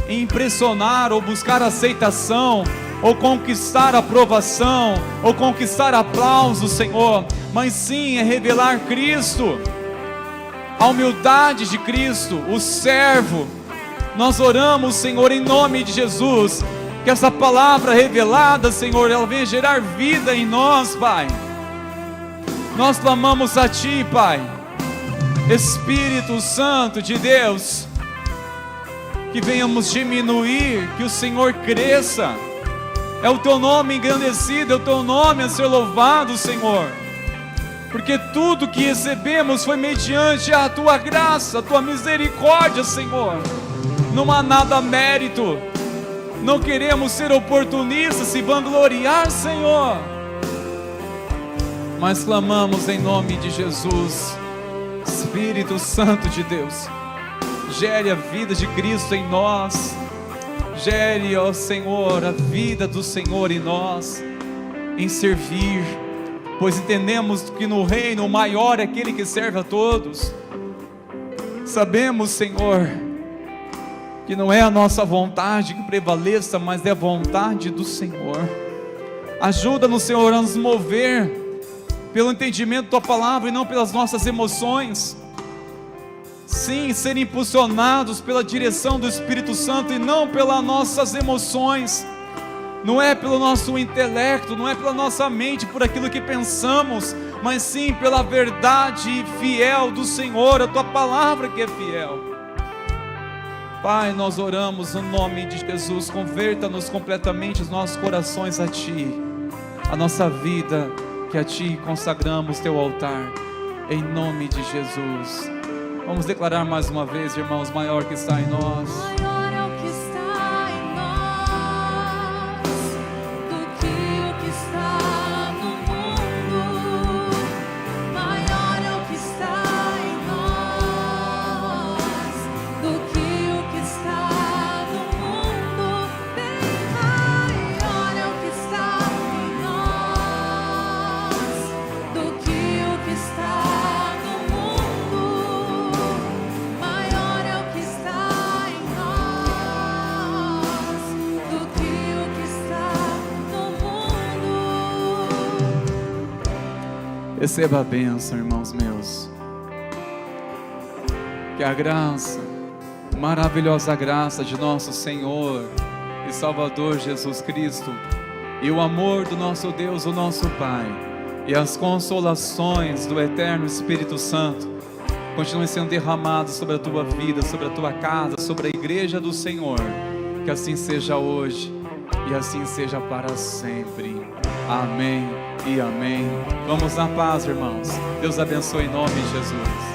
em impressionar ou buscar aceitação, ou conquistar aprovação, ou conquistar aplauso, Senhor, mas sim é revelar Cristo, a humildade de Cristo, o servo. Nós oramos, Senhor, em nome de Jesus, que essa palavra revelada, Senhor, ela venha gerar vida em nós, Pai. Nós clamamos a Ti, Pai, Espírito Santo de Deus, que venhamos diminuir, que o Senhor cresça. É o Teu nome engrandecido, é o Teu nome a ser louvado, Senhor, porque tudo que recebemos foi mediante a Tua graça, a Tua misericórdia, Senhor. Não há nada mérito, não queremos ser oportunistas, se vangloriar, Senhor, mas clamamos em nome de Jesus. Espírito Santo de Deus, gere a vida de Cristo em nós, gere, ó Senhor, a vida do Senhor em nós, em servir, pois entendemos que no reino o maior é aquele que serve a todos. Sabemos, Senhor, que não é a nossa vontade que prevaleça, mas é a vontade do Senhor. Ajuda-nos, Senhor, a nos mover pelo entendimento da Tua palavra e não pelas nossas emoções. Sim, ser impulsionados pela direção do Espírito Santo e não pelas nossas emoções. Não é pelo nosso intelecto, não é pela nossa mente, por aquilo que pensamos, mas sim pela verdade fiel do Senhor, a Tua palavra que é fiel. Pai, nós oramos no nome de Jesus, converta-nos completamente os nossos corações a Ti, a nossa vida, que a Ti consagramos Teu altar, em nome de Jesus. Vamos declarar mais uma vez, irmãos, maior que está em nós. Maior é o que está em nós do que o que está no mundo. Maior é o que está em nós do que o que está no mundo. Bem maior é o que está em nós do que o que está no mundo. Maior é o que está em nós do que o que está no mundo. Receba a bênção, irmãos meus. Que a graça, maravilhosa graça de nosso Senhor e Salvador Jesus Cristo, e o amor do nosso Deus, o nosso Pai, e as consolações do eterno Espírito Santo continuem sendo derramados sobre a tua vida, sobre a tua casa, sobre a igreja do Senhor. Que assim seja hoje e assim seja para sempre. Amém e amém. Vamos na paz, irmãos. Deus abençoe em nome de Jesus.